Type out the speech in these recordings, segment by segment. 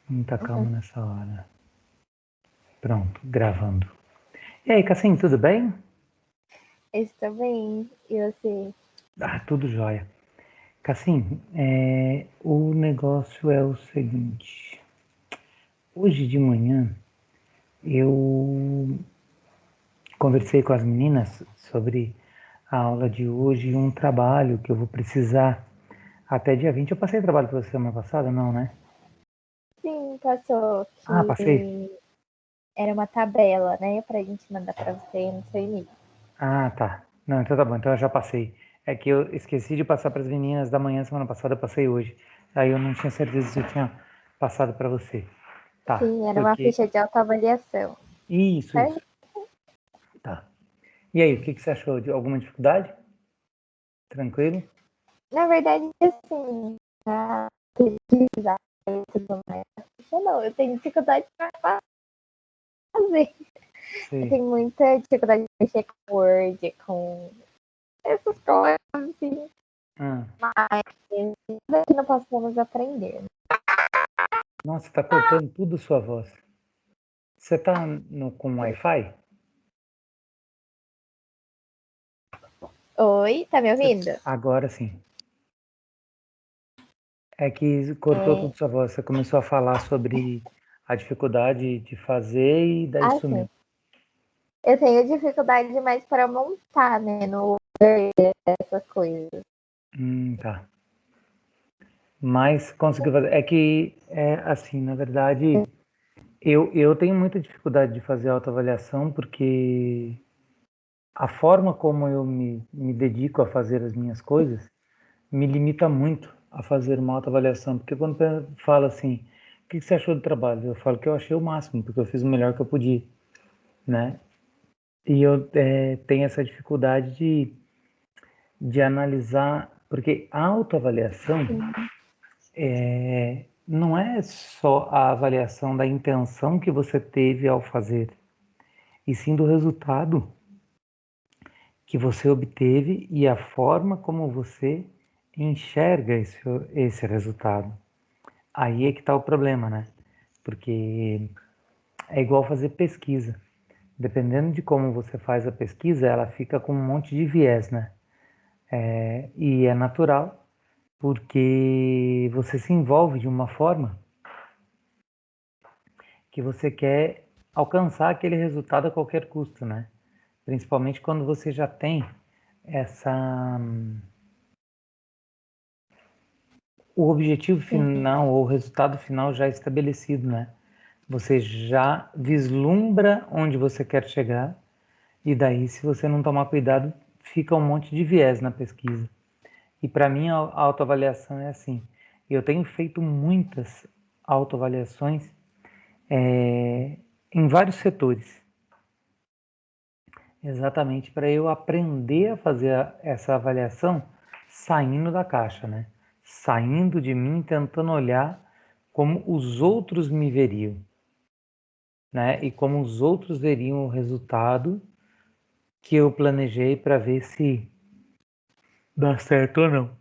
Muita calma nessa hora. Pronto, gravando. E aí, Cassim, tudo bem? Estou bem. E você? Tudo jóia. Cassim, o negócio é o seguinte. Hoje de manhã eu conversei com as meninas sobre a aula de hoje e um trabalho que eu vou precisar até dia 20. Eu passei trabalho para você semana passada, não, né? Sim, passou Passei? que era uma tabela, né? Pra gente mandar pra você no seu e-mail. Tá. Não, então tá bom, então eu já passei. É que eu esqueci de passar para as meninas da manhã semana passada, eu passei hoje. Aí eu não tinha certeza se eu tinha passado para você. Tá, Sim, era uma porque... ficha de autoavaliação, Isso, certo? isso. Tá. E aí, o que você achou? De alguma dificuldade? Tranquilo? Na verdade, assim, a pesquisar e tudo mais. Não, eu tenho dificuldade pra fazer. Eu Sei. tenho muita dificuldade de mexer com Word, com essas coisas, assim. Ah, Mas nada que não possamos aprender. nossa, tá cortando tudo sua voz. Você tá com Wi-Fi? Oi, tá me ouvindo? Agora sim. É que cortou tudo sua voz. Você começou a falar sobre a dificuldade de fazer e daí Assim, sumiu. eu tenho dificuldade mais para montar, né, no Word, essas coisas. Tá. Mas conseguiu fazer. É que, assim, na verdade, eu tenho muita dificuldade de fazer autoavaliação porque a forma como eu me dedico a fazer as minhas coisas me limita muito a fazer uma autoavaliação. Porque quando fala assim, o que você achou do trabalho? Eu falo que eu achei o máximo, porque eu fiz o melhor que eu podia, né? E eu tenho essa dificuldade de analisar, porque a autoavaliação não é só a avaliação da intenção que você teve ao fazer, e sim do resultado que você obteve e a forma como você enxerga esse resultado. Aí é que está o problema, né? Porque é igual fazer pesquisa. Dependendo de como você faz a pesquisa, ela fica com um monte de viés, né? E é natural, porque você se envolve de uma forma que você quer alcançar aquele resultado a qualquer custo, né? Principalmente quando você já tem essa o objetivo Sim. final ou o resultado final já estabelecido, né? Você já vislumbra onde você quer chegar e daí, se você não tomar cuidado, fica um monte de viés na pesquisa. E para mim a autoavaliação é assim. Eu tenho feito muitas autoavaliações em vários setores, exatamente para eu aprender a fazer essa avaliação saindo da caixa, né? Saindo de mim, tentando olhar como os outros me veriam, né? E como os outros veriam o resultado que eu planejei para ver se dá certo ou não.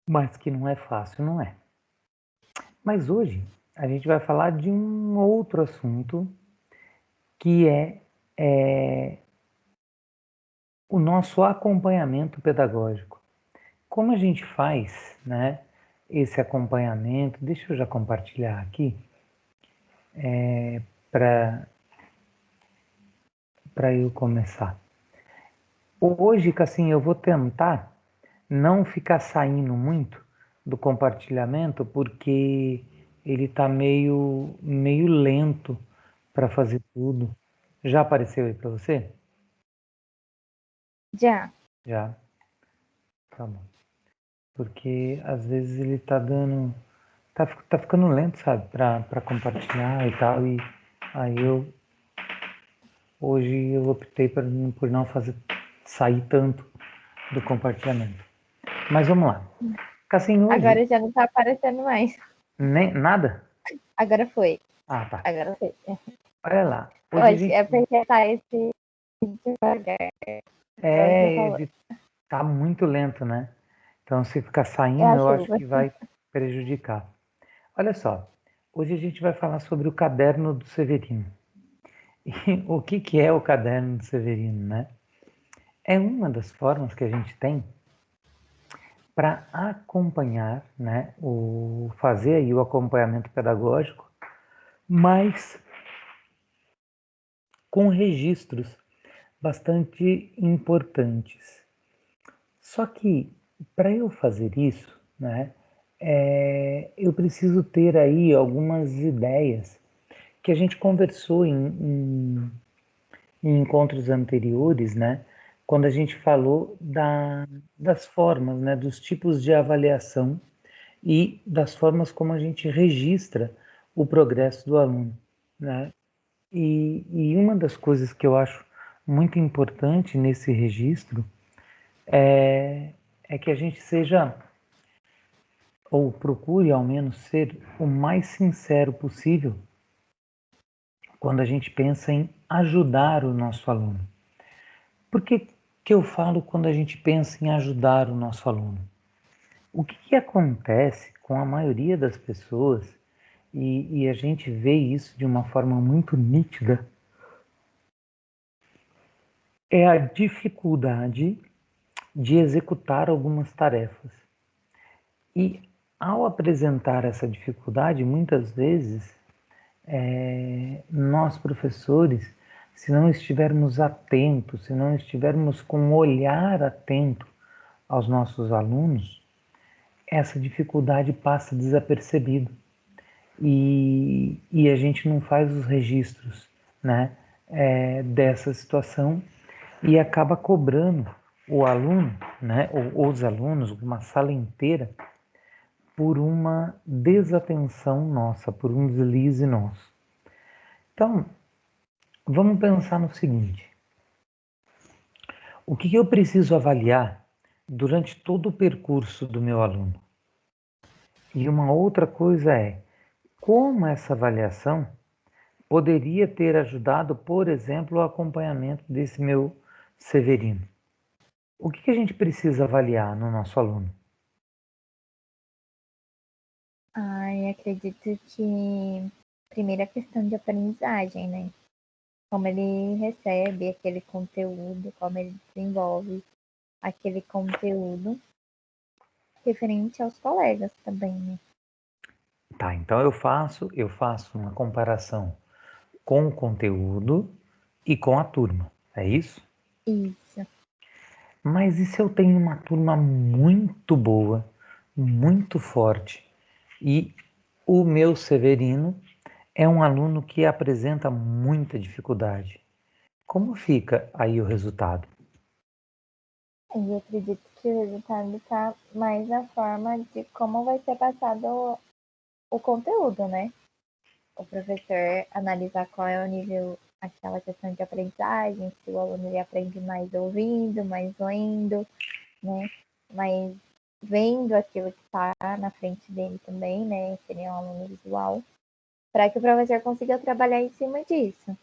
Mas que não é fácil, não é. Mas hoje a gente vai falar de um outro assunto que é o nosso acompanhamento pedagógico. Como a gente faz, né, esse acompanhamento? Deixa eu já compartilhar aqui para eu começar. Hoje, assim, eu vou tentar não ficar saindo muito do compartilhamento porque ele está meio lento para fazer tudo. Já apareceu aí para você? Já. Já. Tá bom. Porque às vezes ele tá dando. Tá ficando lento, sabe? Pra compartilhar e tal. E aí hoje eu optei por não fazer sair tanto do compartilhamento. Mas vamos lá. Cassim, hoje, Agora já não tá aparecendo mais. nem, nada? Agora foi. Tá. Agora foi. Olha lá. Eu Hoje a acho que gente. é porque tá esse devagar. Igual você falou. Ele tá muito lento, né? Então se ficar É saindo, a eu acho chuva. que vai prejudicar. Olha só. Hoje a gente vai falar sobre o caderno do Severino. E o que é o caderno do Severino, né? É uma das formas que a gente tem para acompanhar, né, fazer aí o acompanhamento pedagógico, mas com registros bastante importantes. Só que para eu fazer isso, né, eu preciso ter aí algumas ideias que a gente conversou em encontros anteriores, né, quando a gente falou das formas, né, dos tipos de avaliação e das formas como a gente registra o progresso do aluno, né? E uma das coisas que eu acho muito importante nesse registro é que a gente seja, ou procure ao menos ser, o mais sincero possível quando a gente pensa em ajudar o nosso aluno. Por que eu falo quando a gente pensa em ajudar o nosso aluno? O que acontece com a maioria das pessoas, e a gente vê isso de uma forma muito nítida, é a dificuldade de executar algumas tarefas. E ao apresentar essa dificuldade, muitas vezes, nós professores, se não estivermos atentos, se não estivermos com um olhar atento aos nossos alunos, essa dificuldade passa desapercebido e a gente não faz os registros, né, dessa situação e acaba cobrando o aluno, né, ou os alunos, uma sala inteira, por uma desatenção nossa, por um deslize nosso. Então, vamos pensar no seguinte: o que eu preciso avaliar durante todo o percurso do meu aluno? E uma outra coisa é como essa avaliação poderia ter ajudado, por exemplo, o acompanhamento desse meu Severino. O que a gente precisa avaliar no nosso aluno? Ai, acredito que primeira questão de aprendizagem, né? Como ele recebe aquele conteúdo, como ele desenvolve aquele conteúdo referente aos colegas também, né? Tá, então eu faço uma comparação com o conteúdo e com a turma, é isso? Isso. Mas e se eu tenho uma turma muito boa, muito forte, e o meu Severino é um aluno que apresenta muita dificuldade? Como fica aí o resultado? E eu acredito que o resultado está mais na forma de como vai ser passado o conteúdo, né? O professor analisar qual é o nível, aquela questão de aprendizagem, se o aluno ele aprende mais ouvindo, mais lendo, né? Mais vendo aquilo que está na frente dele também, né? Seria um aluno visual, para que o professor consiga trabalhar em cima disso.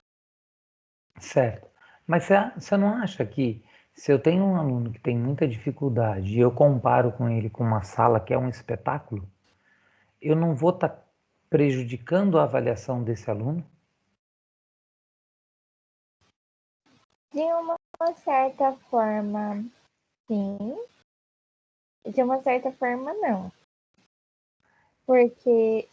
Certo. Mas você não acha que se eu tenho um aluno que tem muita dificuldade e eu comparo com ele com uma sala que é um espetáculo, eu não vou estar prejudicando a avaliação desse aluno? De uma certa forma, sim. De uma certa forma, não. Porque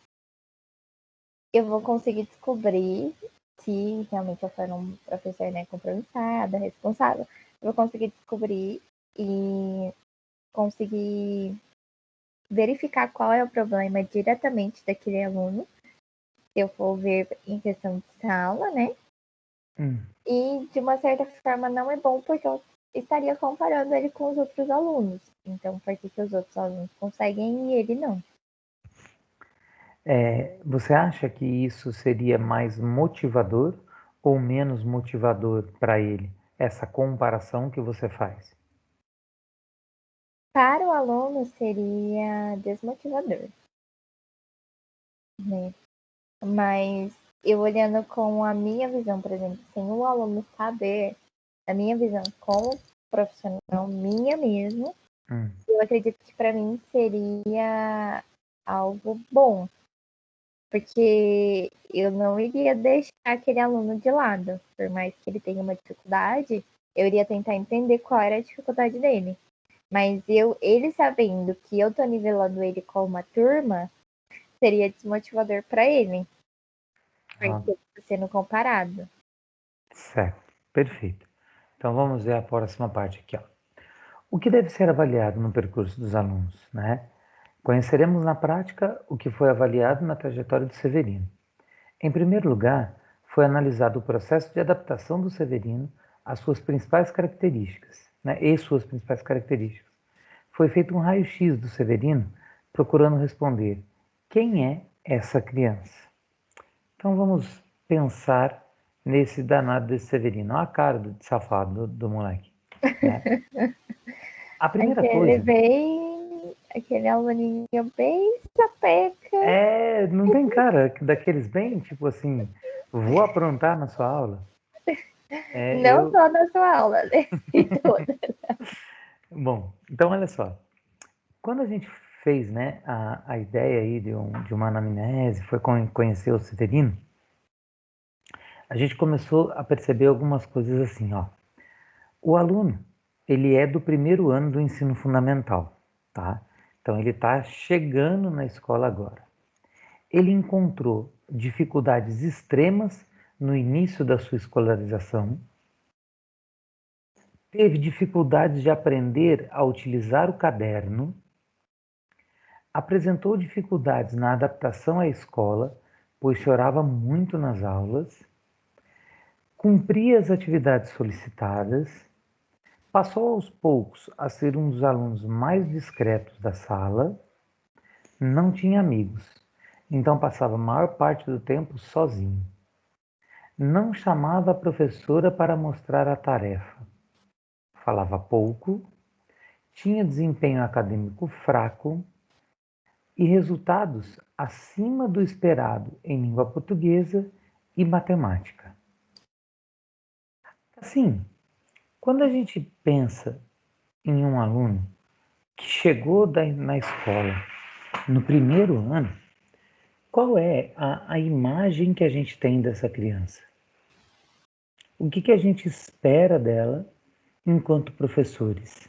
eu vou conseguir descobrir se realmente eu for um professor, né, compromissada, responsável. Eu vou conseguir descobrir e conseguir verificar qual é o problema diretamente daquele aluno, se eu for ver em questão de sala, né? Hum, E de uma certa forma não é bom porque eu estaria comparando ele com os outros alunos. Então, por que os outros alunos conseguem e ele não? você acha que isso seria mais motivador ou menos motivador para ele, essa comparação que você faz? Para o aluno seria desmotivador, né? Mas eu olhando com a minha visão, por exemplo, sem o aluno saber, a minha visão como profissional minha mesmo, Hum, eu acredito que para mim seria algo bom, porque eu não iria deixar aquele aluno de lado. Por mais que ele tenha uma dificuldade, eu iria tentar entender qual era a dificuldade dele. Mas ele sabendo que eu tô nivelando ele com uma turma, seria desmotivador para ele, Ah, porque tá sendo comparado. certo, perfeito. Então vamos ver a próxima parte aqui, ó. O que deve ser avaliado no percurso dos alunos, né? Conheceremos na prática o que foi avaliado na trajetória do Severino. Em primeiro lugar, foi analisado o processo de adaptação do Severino às suas principais características, né, e suas principais características. Foi feito um raio-x do Severino, procurando responder quem é essa criança. Então vamos pensar nesse danado desse Severino. Olha a cara de safado do moleque. Né? A primeira Aquele coisa bem. Aquele aluninho bem sapeca. não tem cara daqueles bem, tipo assim, vou aprontar na sua aula. Não Eu só na sua aula, né? Em toda. Bom, então olha só. Quando a gente fez, né, a ideia aí de uma anamnese, foi conhecer o Severino, a gente começou a perceber algumas coisas assim, ó. O aluno, ele é do primeiro ano do ensino fundamental, tá? Então ele está chegando na escola agora. Ele encontrou dificuldades extremas no início da sua escolarização, teve dificuldades de aprender a utilizar o caderno, apresentou dificuldades na adaptação à escola, pois chorava muito nas aulas, cumpria as atividades solicitadas, passou aos poucos a ser um dos alunos mais discretos da sala, não tinha amigos, então passava a maior parte do tempo sozinho. Não chamava a professora para mostrar a tarefa, falava pouco, tinha desempenho acadêmico fraco e resultados acima do esperado em língua portuguesa e matemática. Assim, quando a gente pensa em um aluno que chegou na escola no primeiro ano, qual é a imagem que a gente tem dessa criança? O que a gente espera dela enquanto professores?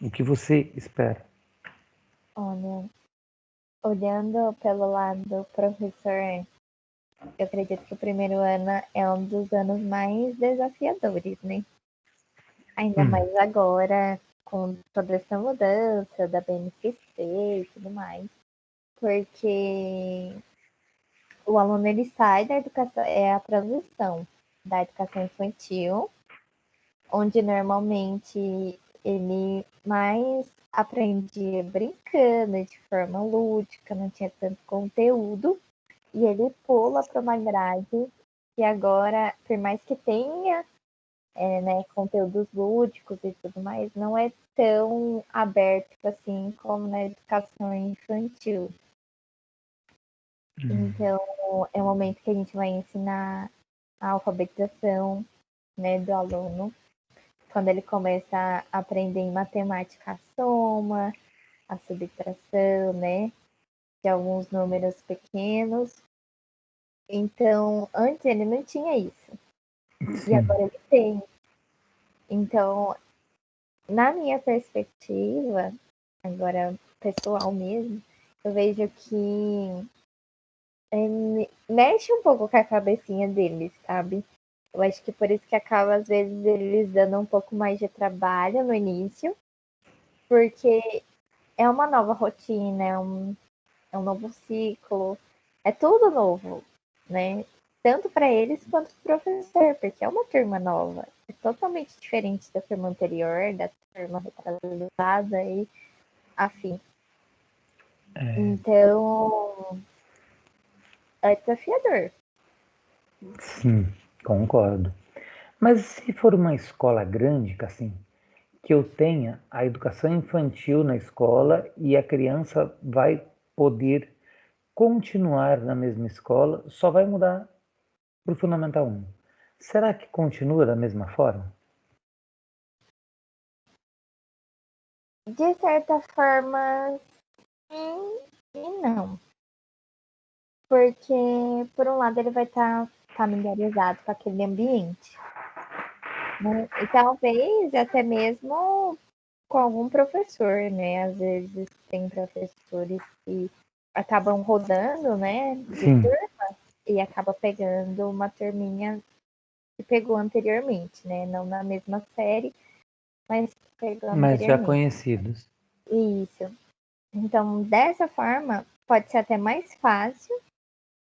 O que você espera? Olha, olhando pelo lado professor, eu acredito que o primeiro ano é um dos anos mais desafiadores, né? Ainda Hum, mais agora, com toda essa mudança da BNCC e tudo mais. Porque o aluno ele sai da educação, é a transição da educação infantil, onde normalmente ele mais aprendia brincando, de forma lúdica, não tinha tanto conteúdo, e ele pula para uma grade que agora, por mais que tenha né, conteúdos lúdicos e tudo mais, não é tão aberto assim como na educação infantil. hum, Então, é o momento que a gente vai ensinar a alfabetização, né, do aluno, quando ele começa a aprender em matemática a soma, a subtração, né, de alguns números pequenos. Então, antes ele não tinha isso, e sim. agora ele tem. Então, na minha perspectiva, agora pessoal mesmo, eu vejo que mexe um pouco com a cabecinha deles, sabe? Eu acho que por isso que acaba, às vezes, eles dando um pouco mais de trabalho no início, porque é uma nova rotina, é um novo ciclo, é tudo novo, né? Tanto para eles quanto para o professor, porque é uma turma nova. É totalmente diferente da turma anterior, da turma retrasada e afim. Então, é desafiador. Sim, concordo. Mas se for uma escola grande, assim, que eu tenha a educação infantil na escola e a criança vai poder continuar na mesma escola, só vai mudar para o Fundamental 1. Será que continua da mesma forma? De certa forma, sim e não. Porque, por um lado, ele vai estar familiarizado com aquele ambiente, né? E talvez até mesmo com algum professor, né? Às vezes tem professores que acabam rodando, né, de Sim, turma e acaba pegando uma turminha que pegou anteriormente, né? Não na mesma série, mas pegou mas já anteriormente. conhecidos. Isso. Então, dessa forma, pode ser até mais fácil,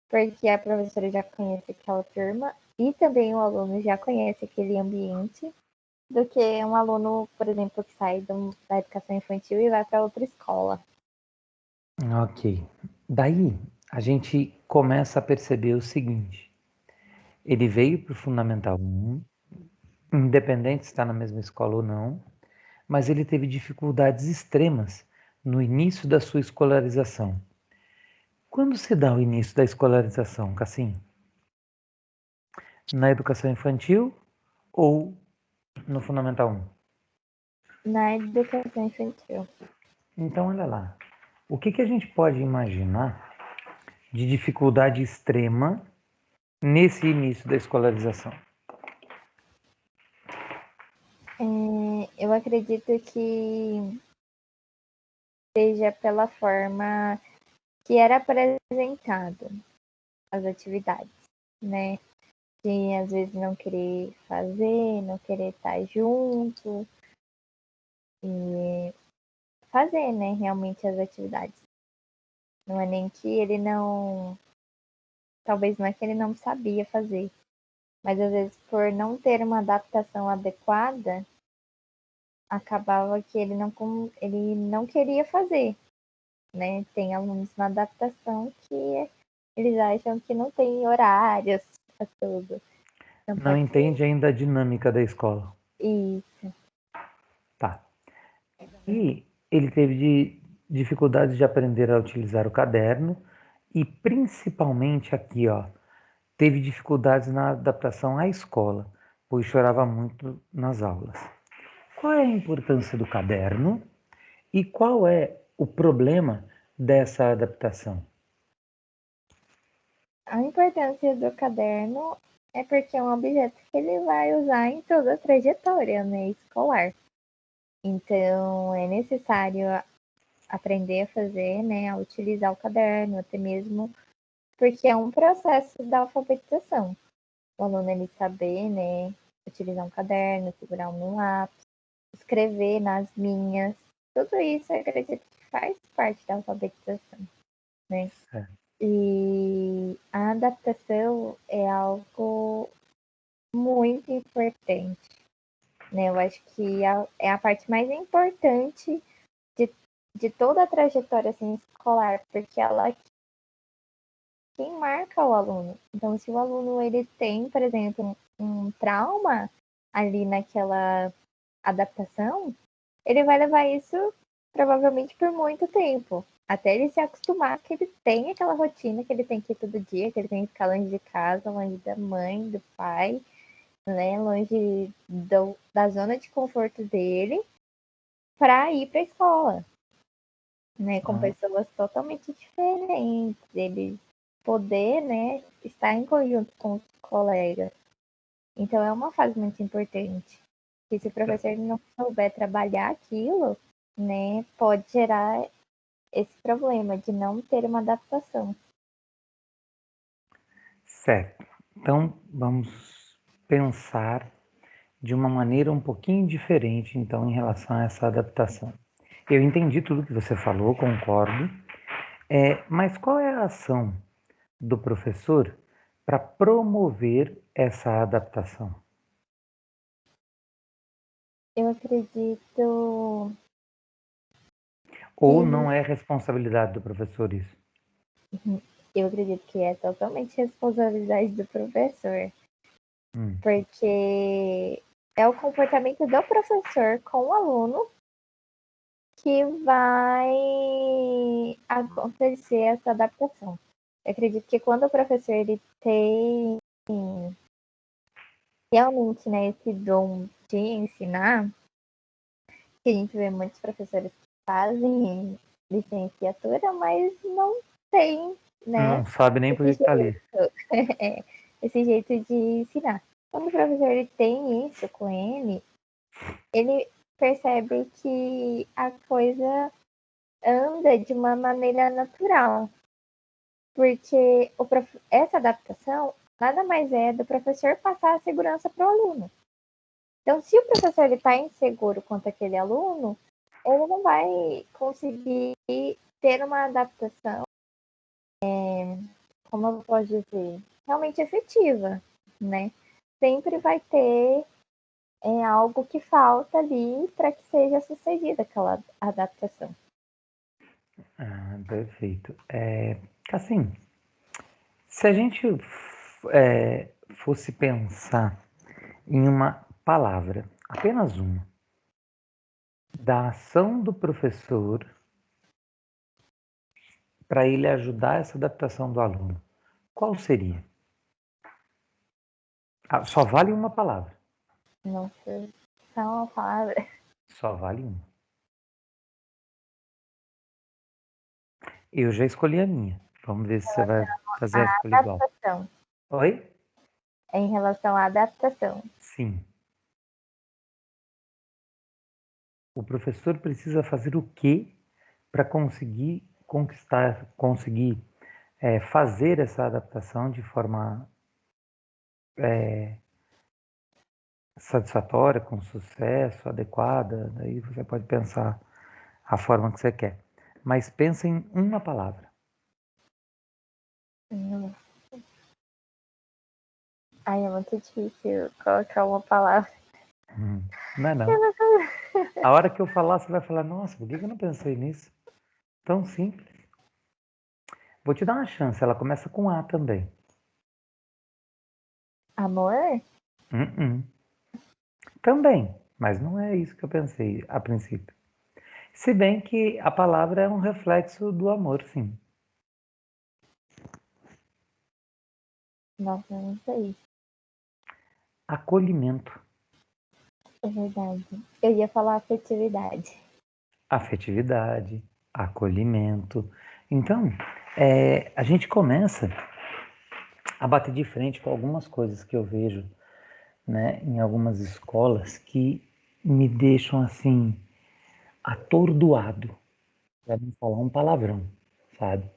porque a professora já conhece aquela turma e também o aluno já conhece aquele ambiente, do que um aluno, por exemplo, que sai da educação infantil e vai para outra escola. Ok. Daí a gente começa a perceber o seguinte: ele veio para o Fundamental 1, independente se está na mesma escola ou não, mas ele teve dificuldades extremas no início da sua escolarização. Quando se dá o início da escolarização, Cassim? Na educação infantil ou no Fundamental 1? Na educação infantil. Então, olha lá. O que a gente pode imaginar de dificuldade extrema nesse início da escolarização? Eu acredito que seja pela forma que era apresentado as atividades, né? De às vezes não querer fazer, não querer estar junto e fazer, né, realmente as atividades. Não é nem que ele não, talvez não é que ele não sabia fazer, mas às vezes por não ter uma adaptação adequada, acabava que ele não queria fazer, né? Tem alunos na adaptação que eles acham que não tem horários para tudo. Então Não pode ser entende ainda a dinâmica da escola. isso. Tá. E ele teve dificuldades de aprender a utilizar o caderno e principalmente aqui, ó, teve dificuldades na adaptação à escola, pois chorava muito nas aulas. Qual é a importância do caderno e qual é o problema dessa adaptação? A importância do caderno é porque é um objeto que ele vai usar em toda a trajetória, né, escolar. Então, é necessário aprender a fazer, né, a utilizar o caderno, até mesmo porque é um processo da alfabetização. O aluno ele saber, né, utilizar um caderno, segurar um lápis, escrever nas linhas, tudo isso eu acredito que faz parte da alfabetização, né? Certo. E a adaptação é algo muito importante, né? Eu acho que é a parte mais importante de, de toda a trajetória assim, escolar, porque ela é quem marca o aluno. Então, se o aluno ele tem, por exemplo, um trauma ali naquela adaptação, ele vai levar isso provavelmente por muito tempo. Até ele se acostumar que ele tem aquela rotina, que ele tem que ir todo dia, que ele tem que ficar longe de casa, longe da mãe, do pai, né? Longe da zona de conforto dele, para ir para a escola, né? Com Ah, pessoas totalmente diferentes. Ele poder, né, estar em conjunto com os colegas. Então é uma fase muito importante. E se o professor não souber trabalhar aquilo, né, pode gerar esse problema de não ter uma adaptação. certo. Então, vamos pensar de uma maneira um pouquinho diferente, então, em relação a essa adaptação. Eu entendi tudo que você falou, concordo. Mas qual é a ação do professor para promover essa adaptação? Eu acredito Ou que não é responsabilidade do professor isso? eu acredito que é totalmente responsabilidade do professor, Hum, porque é o comportamento do professor com o aluno que vai acontecer essa adaptação. Eu acredito que quando o professor ele tem realmente, né, esse dom de ensinar, que a gente vê muitos professores que fazem licenciatura, mas não tem né? Não sabe nem por que Esse está ali. jeito, esse jeito de ensinar. Quando o professor ele tem isso com ele percebe que a coisa anda de uma maneira natural, porque essa adaptação nada mais é do professor passar a segurança para o aluno. Então, se o professor está inseguro quanto aquele aluno, ele não vai conseguir ter uma adaptação, como eu posso dizer, realmente efetiva, né? Sempre vai ter algo que falta ali para que seja sucedida aquela adaptação. Ah, perfeito. Assim, se a gente fosse pensar em uma palavra, apenas uma, da ação do professor para ele ajudar essa adaptação do aluno, qual seria? Ah, só vale uma palavra. Não sei, só uma palavra. Só vale uma. Eu já escolhi a minha. Vamos ver se você vai fazer a A escolha igual. adaptação. Oi? Em relação à adaptação. Sim. O professor precisa fazer o quê para conseguir conquistar, conseguir fazer essa adaptação de forma satisfatória, com sucesso, adequada? Daí você pode pensar a forma que você quer. Mas pensa em uma palavra. Ai, é muito difícil colocar uma palavra. Não é não. A hora que eu falar, você vai falar, nossa, por que eu não pensei nisso? Tão simples. Vou te dar uma chance, ela começa com A também. Amor? Também, mas não é isso que eu pensei a princípio. Se bem que a palavra é um reflexo do amor, sim. Nossa, eu não sei. Acolhimento, É verdade. Eu ia falar afetividade. afetividade, acolhimento. Então, a gente começa a bater de frente com algumas coisas que eu vejo, né, em algumas escolas que me deixam assim atordoado, para não falar um palavrão, sabe?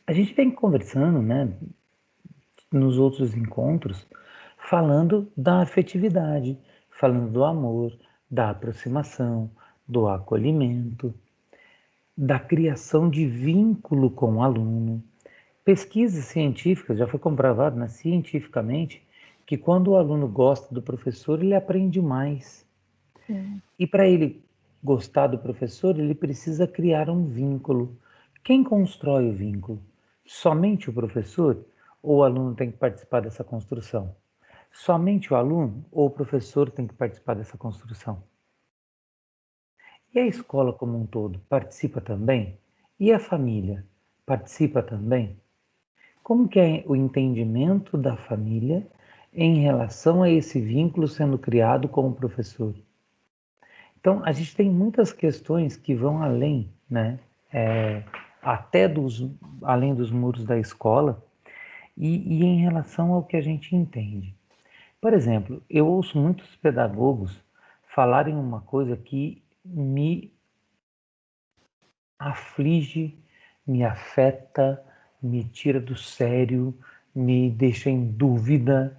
A gente vem conversando, né, nos outros encontros, falando da afetividade, falando do amor, da aproximação, do acolhimento, da criação de vínculo com o aluno. Pesquisas científicas, já foi comprovado, né, cientificamente, que quando o aluno gosta do professor, ele aprende mais. Sim. E para ele gostar do professor, ele precisa criar um vínculo. Quem constrói o vínculo? Somente o professor ou o aluno tem que participar dessa construção? Somente o aluno ou o professor tem que participar dessa construção? E a escola como um todo participa também? E a família participa também? Como que é o entendimento da família em relação a esse vínculo sendo criado com o professor? Então, a gente tem muitas questões que vão além, né? Até além dos muros da escola e em relação ao que a gente entende. Por exemplo, eu ouço muitos pedagogos falarem uma coisa que me aflige, me afeta, me tira do sério, me deixa em dúvida,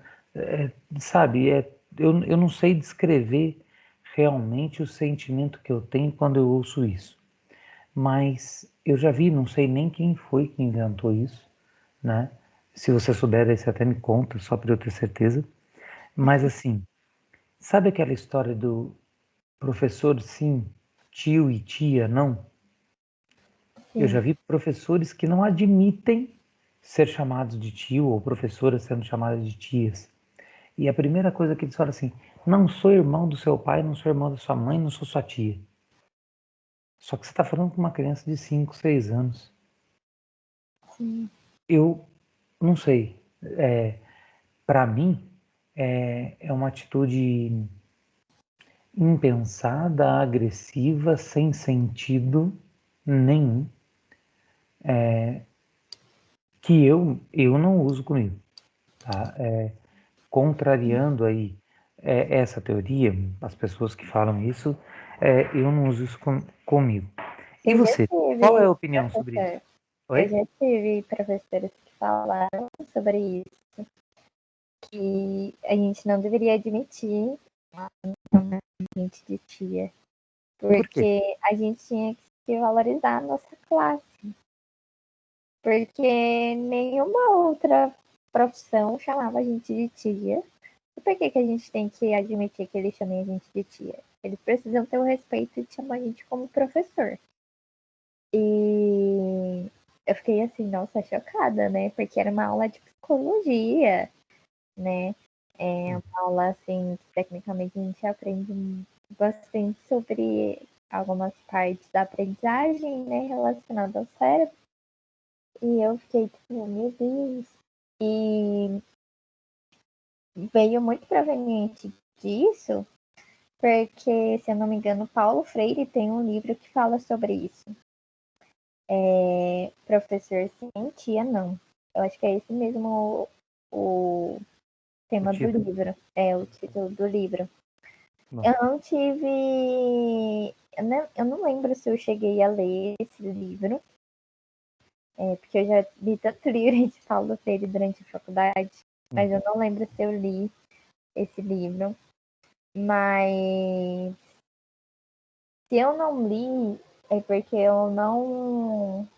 sabe? Eu não sei descrever realmente o sentimento que eu tenho quando eu ouço isso, mas eu já vi, não sei nem quem foi que inventou isso, né? Se você souber, aí você até me conta, só para eu ter certeza. Mas assim, sabe aquela história do professor sim, tio e tia não? Eu já Sim. vi professores que não admitem ser chamados de tio ou professoras sendo chamadas de tias. E a primeira coisa que eles falam assim: não sou irmão do seu pai, não sou irmão da sua mãe, não sou sua tia. Só que você está falando com uma criança de 5, 6 anos. Sim. Eu não sei. Para mim, é uma atitude impensada, agressiva, sem sentido nenhum. que eu não uso comigo, tá? Contrariando aí essa teoria, as pessoas que falam isso, eu não uso isso comigo. E Eu já você? Qual é a tive, opinião sobre isso? professor, eu Oi? já tive professores que falaram sobre isso, que a gente não deveria admitir uma gente de tia, Por quê? porque a gente tinha que valorizar a nossa classe, porque nenhuma outra profissão chamava a gente de tia. E por que a gente tem que admitir que eles chamem a gente de tia? Eles precisam ter o respeito de chamar a gente como professor. E eu fiquei assim, nossa, chocada, né? Porque era uma aula de psicologia, né? É uma aula assim, que tecnicamente a gente aprende bastante sobre algumas partes da aprendizagem, né, relacionada ao cérebro. E eu fiquei tipo, meu Deus. E veio muito proveniente disso, porque, se eu não me engano, Paulo Freire tem um livro que fala sobre isso. Professor sim, tia não. Eu acho que é esse mesmo o O tema do título. livro. É o título do livro. Bom, Eu não tive. Eu não lembro se eu cheguei a ler esse livro, porque eu já li tanto livro de Paulo Freire durante a faculdade, mas eu não lembro se eu li esse livro. Mas se eu não li, é porque eu não.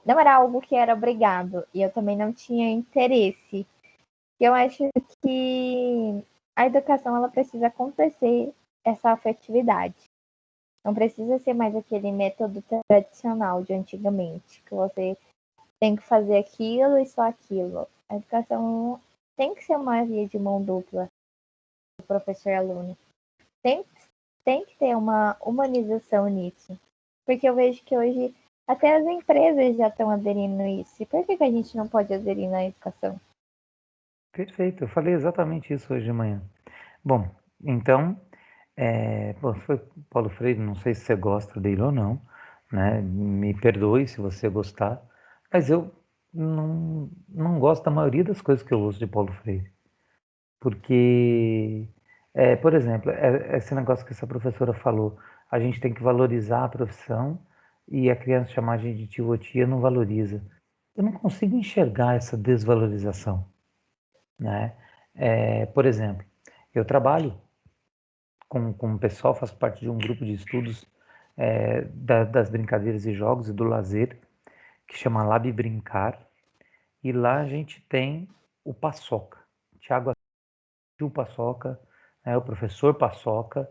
Não era algo que era obrigado, e eu também não tinha interesse. Eu acho que a educação ela precisa acontecer essa afetividade. Não precisa ser mais aquele método tradicional de antigamente, que você tem que fazer aquilo e só aquilo. A educação tem que ser uma via de mão dupla, do professor e aluno. Tem, tem que ter uma humanização nisso. Porque eu vejo que hoje até as empresas já estão aderindo a isso. E por que a gente não pode aderir na educação? perfeito. Eu falei exatamente isso hoje de manhã. Bom, então, bom, foi Paulo Freire, não sei se você gosta dele ou não, né? Me perdoe se você gostar, mas eu não gosto da maioria das coisas que eu ouço de Paulo Freire. Porque, por exemplo, esse negócio que essa professora falou, a gente tem que valorizar a profissão e a criança chamar a gente de tio ou tia não valoriza. Eu não consigo enxergar essa desvalorização, né? Por exemplo, eu trabalho com o pessoal, faço parte de um grupo de estudos das brincadeiras e jogos e do lazer, que chama Lab Brincar, e lá a gente tem o Paçoca, Tiago o Paçoca, o professor Paçoca.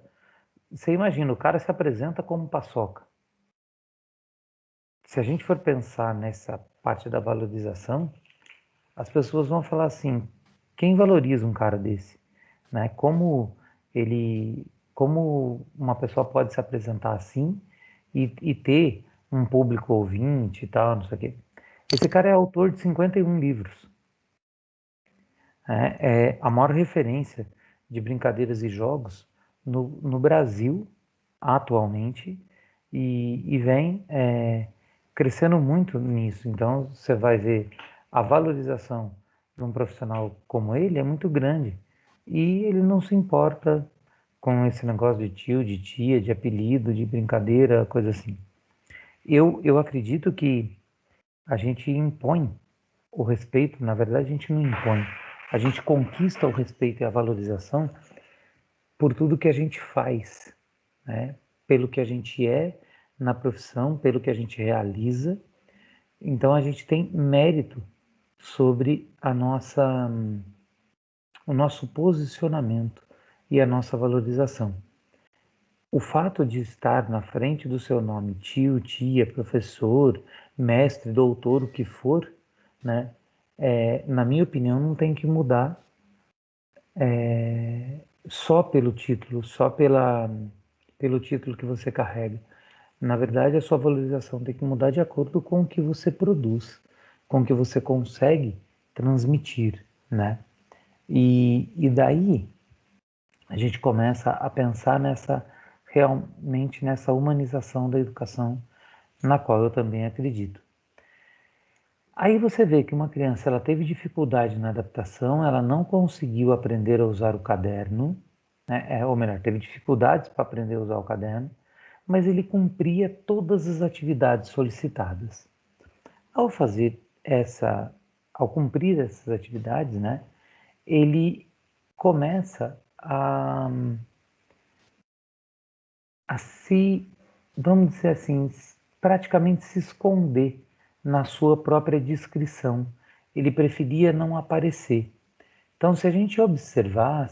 Você imagina, o cara se apresenta como Paçoca. Se a gente for pensar nessa parte da valorização, as pessoas vão falar assim: quem valoriza um cara desse? Né? Como uma pessoa pode se apresentar assim e ter um público ouvinte e tal, não sei o quê. Esse cara é autor de 51 livros. É a maior referência de brincadeiras e jogos no Brasil atualmente e vem crescendo muito nisso. Então você vai ver a valorização de um profissional como ele é muito grande e ele não se importa com esse negócio de tio, de tia, de apelido, de brincadeira, coisa assim. Eu acredito que a gente impõe o respeito, na verdade a gente não impõe, a gente conquista o respeito e a valorização por tudo que a gente faz, né? Pelo que a gente é na profissão, pelo que a gente realiza. Então a gente tem mérito sobre o nosso posicionamento e a nossa valorização. O fato de estar na frente do seu nome, tio, tia, professor, mestre, doutor, o que for, né? Na minha opinião, não tem que mudar só pelo título, pelo título que você carrega. Na verdade, a sua valorização tem que mudar de acordo com o que você produz, com o que você consegue transmitir, né? E daí a gente começa a pensar realmente nessa humanização da educação, na qual eu também acredito. Aí você vê que uma criança ela teve dificuldade na adaptação, ela não conseguiu aprender a usar o caderno, né? Ou melhor, teve dificuldades para aprender a usar o caderno, mas ele cumpria todas as atividades solicitadas. Ao fazer essa, ao cumprir essas atividades, né, ele começa a se, vamos dizer assim, praticamente se esconder na sua própria descrição. Ele preferia não aparecer. Então, se a gente observar,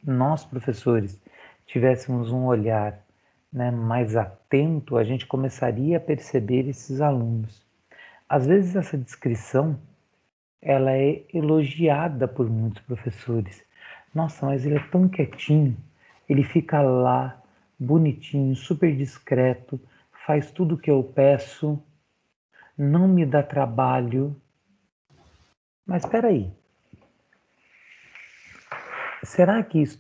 nós professores tivéssemos um olhar, né, mais atento, a gente começaria a perceber esses alunos. Às vezes essa descrição ela é elogiada por muitos professores. Nossa, mas ele é tão quietinho, ele fica lá, bonitinho, super discreto, faz tudo o que eu peço, não me dá trabalho. Mas espera aí, será que isso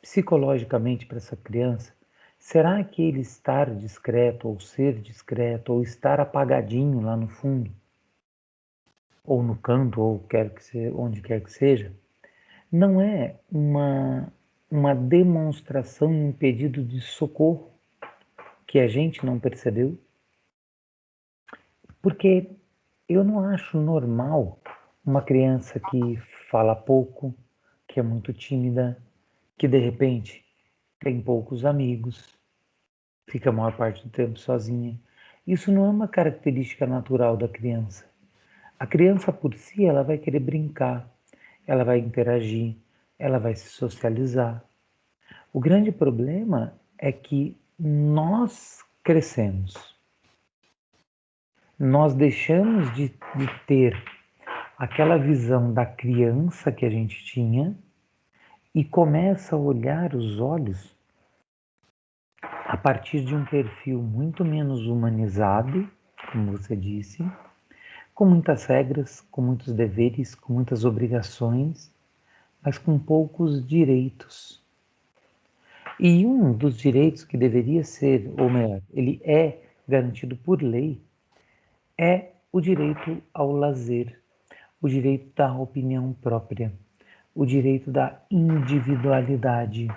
psicologicamente para essa criança? Será que ele estar discreto, ou ser discreto, ou estar apagadinho lá no fundo, ou no canto, ou onde quer que seja, não é uma demonstração, um pedido de socorro que a gente não percebeu? Porque eu não acho normal uma criança que fala pouco, que é muito tímida, que de repente tem poucos amigos, fica a maior parte do tempo sozinha. Isso não é uma característica natural da criança. A criança por si, ela vai querer brincar, ela vai interagir, ela vai se socializar. O grande problema é que nós crescemos, nós deixamos de ter aquela visão da criança que a gente tinha e começa a olhar os olhos a partir de um perfil muito menos humanizado, como você disse, com muitas regras, com muitos deveres, com muitas obrigações, mas com poucos direitos. E um dos direitos que deveria ser, ou melhor, ele é garantido por lei, é o direito ao lazer, o direito da opinião própria, o direito da individualidade.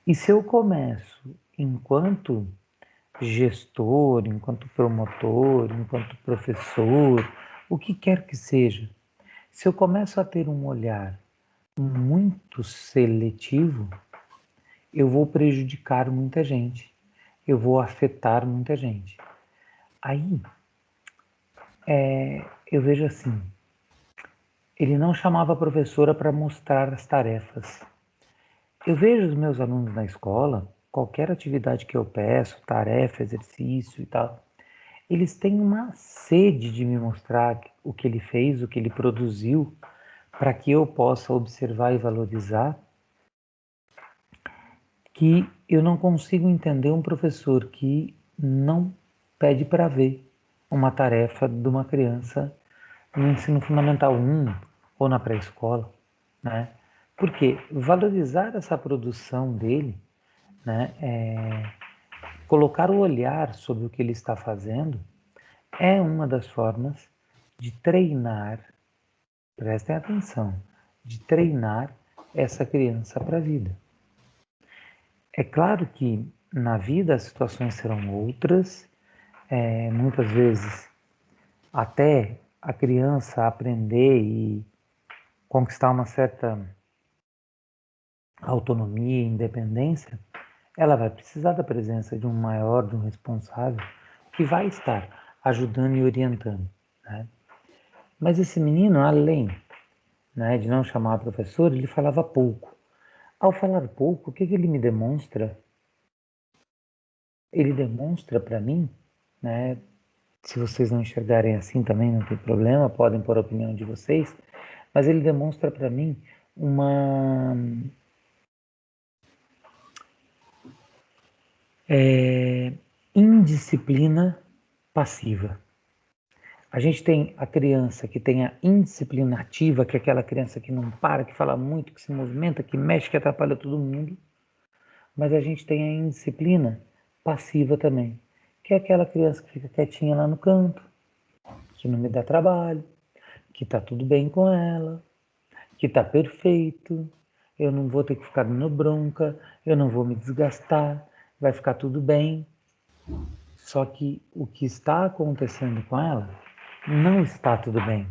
E se eu começo, enquanto gestor, enquanto promotor, enquanto professor, o que quer que seja, se eu começo a ter um olhar muito seletivo, eu vou prejudicar muita gente, eu vou afetar muita gente. Aí, eu vejo assim, ele não chamava a professora para mostrar as tarefas. Eu vejo os meus alunos na escola, qualquer atividade que eu peço, tarefa, exercício e tal, eles têm uma sede de me mostrar o que ele fez, o que ele produziu, para que eu possa observar e valorizar, que eu não consigo entender um professor que não pede para ver uma tarefa de uma criança no ensino fundamental 1 ou na pré-escola, né? Porque valorizar essa produção dele, né, colocar o olhar sobre o que ele está fazendo, é uma das formas de treinar, prestem atenção, de treinar essa criança para a vida. É claro que na vida as situações serão outras, muitas vezes até a criança aprender e conquistar uma certa autonomia e independência, ela vai precisar da presença de um maior, de um responsável, que vai estar ajudando e orientando, né? Mas esse menino, além, né, de não chamar a professora, ele falava pouco. Ao falar pouco, o que ele me demonstra? Ele demonstra para mim, né, se vocês não enxergarem assim também não tem problema, podem pôr a opinião de vocês, mas ele demonstra para mim uma indisciplina passiva. A gente tem a criança que tem a indisciplina ativa, que é aquela criança que não para, que fala muito, que se movimenta, que mexe, que atrapalha todo mundo. Mas a gente tem a indisciplina passiva também, que é aquela criança que fica quietinha lá no canto, que não me dá trabalho, que tá tudo bem com ela, que tá perfeito, eu não vou ter que ficar dando bronca, eu não vou me desgastar, vai ficar tudo bem. Só que o que está acontecendo com ela não está tudo bem.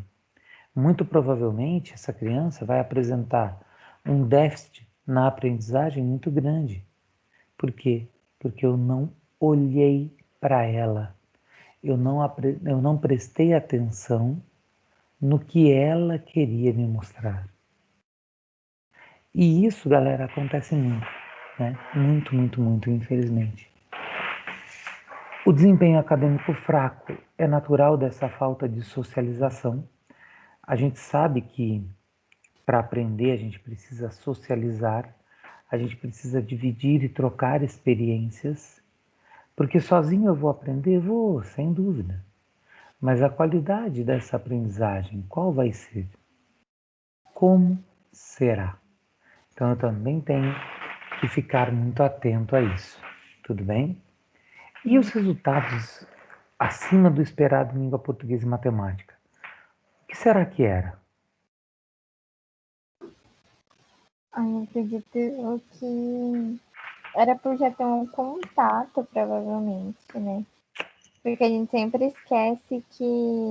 Muito provavelmente essa criança vai apresentar um déficit na aprendizagem muito grande. Por quê? Porque eu não olhei para ela, eu não prestei atenção no que ela queria me mostrar. E isso, galera, acontece muito, né? Muito, muito, muito, infelizmente. O desempenho acadêmico fraco é natural dessa falta de socialização. A gente sabe que para aprender a gente precisa socializar, a gente precisa dividir e trocar experiências, porque sozinho eu vou aprender, vou, sem dúvida. Mas a qualidade dessa aprendizagem, qual vai ser? Como será? Então eu também tenho que ficar muito atento a isso. Tudo bem? E os resultados acima do esperado em língua portuguesa e matemática? O que será que era? Eu acredito que era por já ter um contato, provavelmente, né? Porque a gente sempre esquece que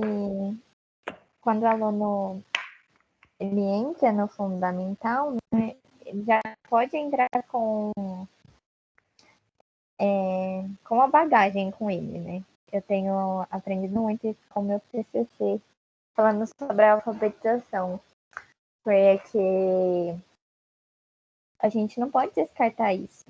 quando o aluno ele entra no fundamental, né, ele já pode entrar com a bagagem com ele, né? Eu tenho aprendido muito isso com o meu TCC, falando sobre a alfabetização, porque a gente não pode descartar isso.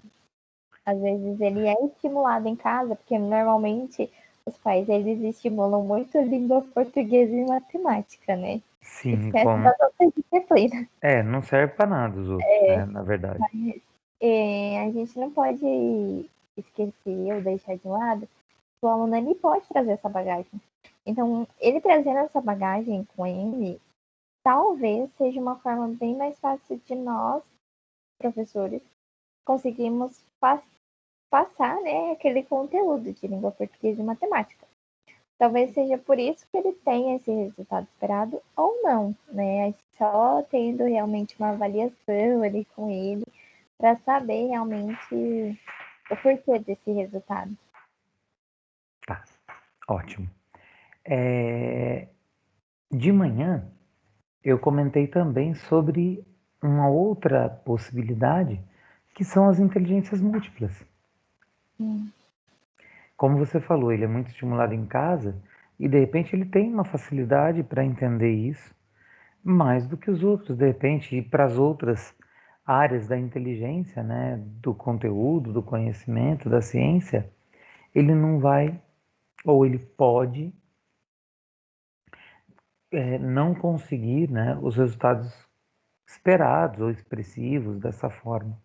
Às vezes ele é estimulado em casa, porque normalmente os pais eles estimulam muito a língua portuguesa e matemática, né? Sim, Esquece das outras disciplinas. não serve para nada os outros, né, na verdade. Mas a gente não pode esquecer ou deixar de lado que o aluno ele pode trazer essa bagagem. Então, ele trazendo essa bagagem com ele, talvez seja uma forma bem mais fácil de nós, professores, conseguirmos passar, né, aquele conteúdo de língua portuguesa e matemática. Talvez seja por isso que ele tenha esse resultado esperado ou não, né? Só tendo realmente uma avaliação ali com ele para saber realmente o porquê desse resultado. Tá, ótimo. De manhã, eu comentei também sobre uma outra possibilidade, que são as inteligências múltiplas. Como você falou, ele é muito estimulado em casa e de repente ele tem uma facilidade para entender isso mais do que os outros, de repente, e para as outras áreas da inteligência, né, do conteúdo, do conhecimento, da ciência, ele não vai ou ele pode não conseguir, né, os resultados esperados ou expressivos dessa forma.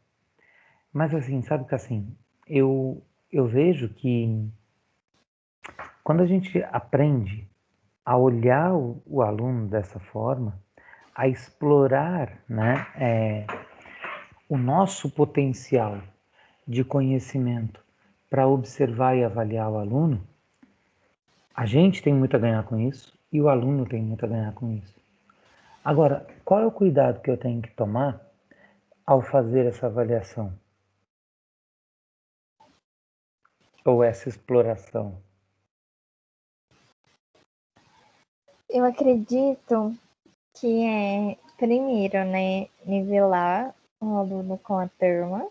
Mas assim, sabe que assim, eu vejo que quando a gente aprende a olhar o aluno dessa forma, a explorar, né, o nosso potencial de conhecimento para observar e avaliar o aluno, a gente tem muito a ganhar com isso e o aluno tem muito a ganhar com isso. Agora, qual é o cuidado que eu tenho que tomar ao fazer essa avaliação ou essa exploração? Eu acredito que é, primeiro, né, nivelar o aluno com a turma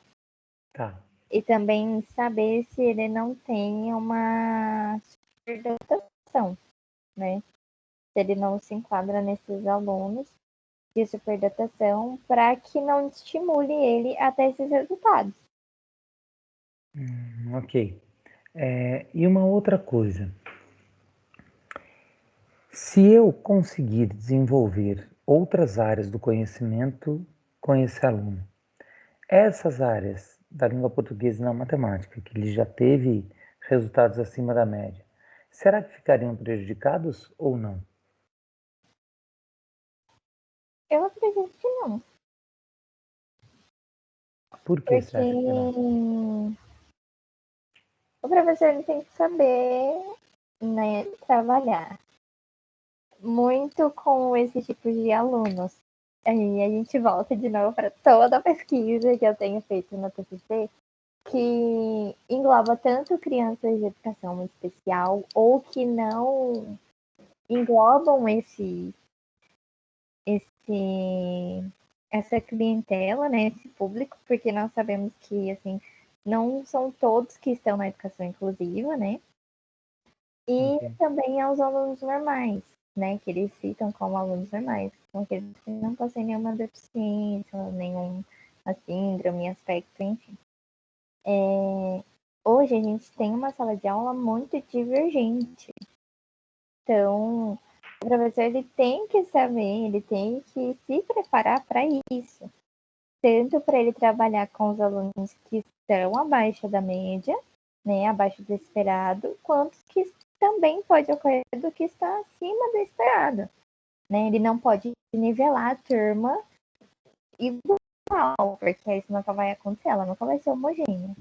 Tá. e também saber se ele não tem uma superdotação, né? Se ele não se enquadra nesses alunos de superdotação para que não estimule ele até esses resultados. Ok. E uma outra coisa, se eu conseguir desenvolver outras áreas do conhecimento com esse aluno, essas áreas da língua portuguesa e na matemática, que ele já teve resultados acima da média, será que ficariam prejudicados ou não? Eu acredito que não, Por que você porque acha que não? o professor tem que saber, né, trabalhar. muito com esse tipo de alunos. Aí a gente volta de novo para toda a pesquisa que eu tenho feito no TCC, que engloba tanto crianças de educação especial ou que não englobam essa clientela, né, esse público, porque nós sabemos que assim não são todos que estão na educação inclusiva, né? E Ok. também aos alunos normais, né, que eles citam como alunos normais, são aqueles que não possuem nenhuma deficiência, nenhuma síndrome, aspecto, enfim. Hoje a gente tem uma sala de aula muito divergente. Então, o professor ele tem que saber, ele tem que se preparar para isso. Tanto para ele trabalhar com os alunos que estão abaixo da média, né, abaixo do esperado, quanto que também pode ocorrer do que está acima do esperado. Né? Ele não pode nivelar a turma igual, porque isso nunca vai acontecer, ela nunca vai ser homogênea.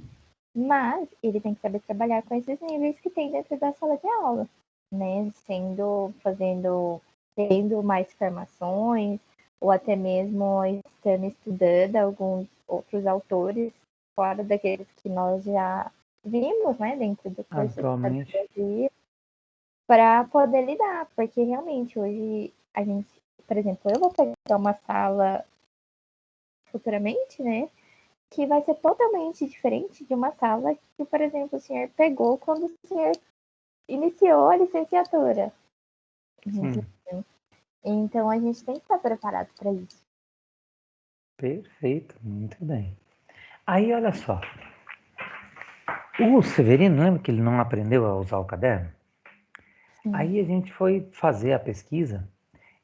Mas ele tem que saber trabalhar com esses níveis que tem dentro da sala de aula, né? Tendo mais formações, ou até mesmo estudando alguns outros autores, fora daqueles que nós já vimos, né, dentro do curso de Atualmente, pedagogia, para poder lidar, porque realmente hoje a gente, por exemplo, eu vou pegar uma sala futuramente, né, que vai ser totalmente diferente de uma sala que, por exemplo, o senhor pegou quando o senhor iniciou a licenciatura. sim, Então a gente tem que estar preparado para isso. perfeito, muito bem. Aí, olha só, o Severino, lembra que ele não aprendeu a usar o caderno? Sim. Aí a gente foi fazer a pesquisa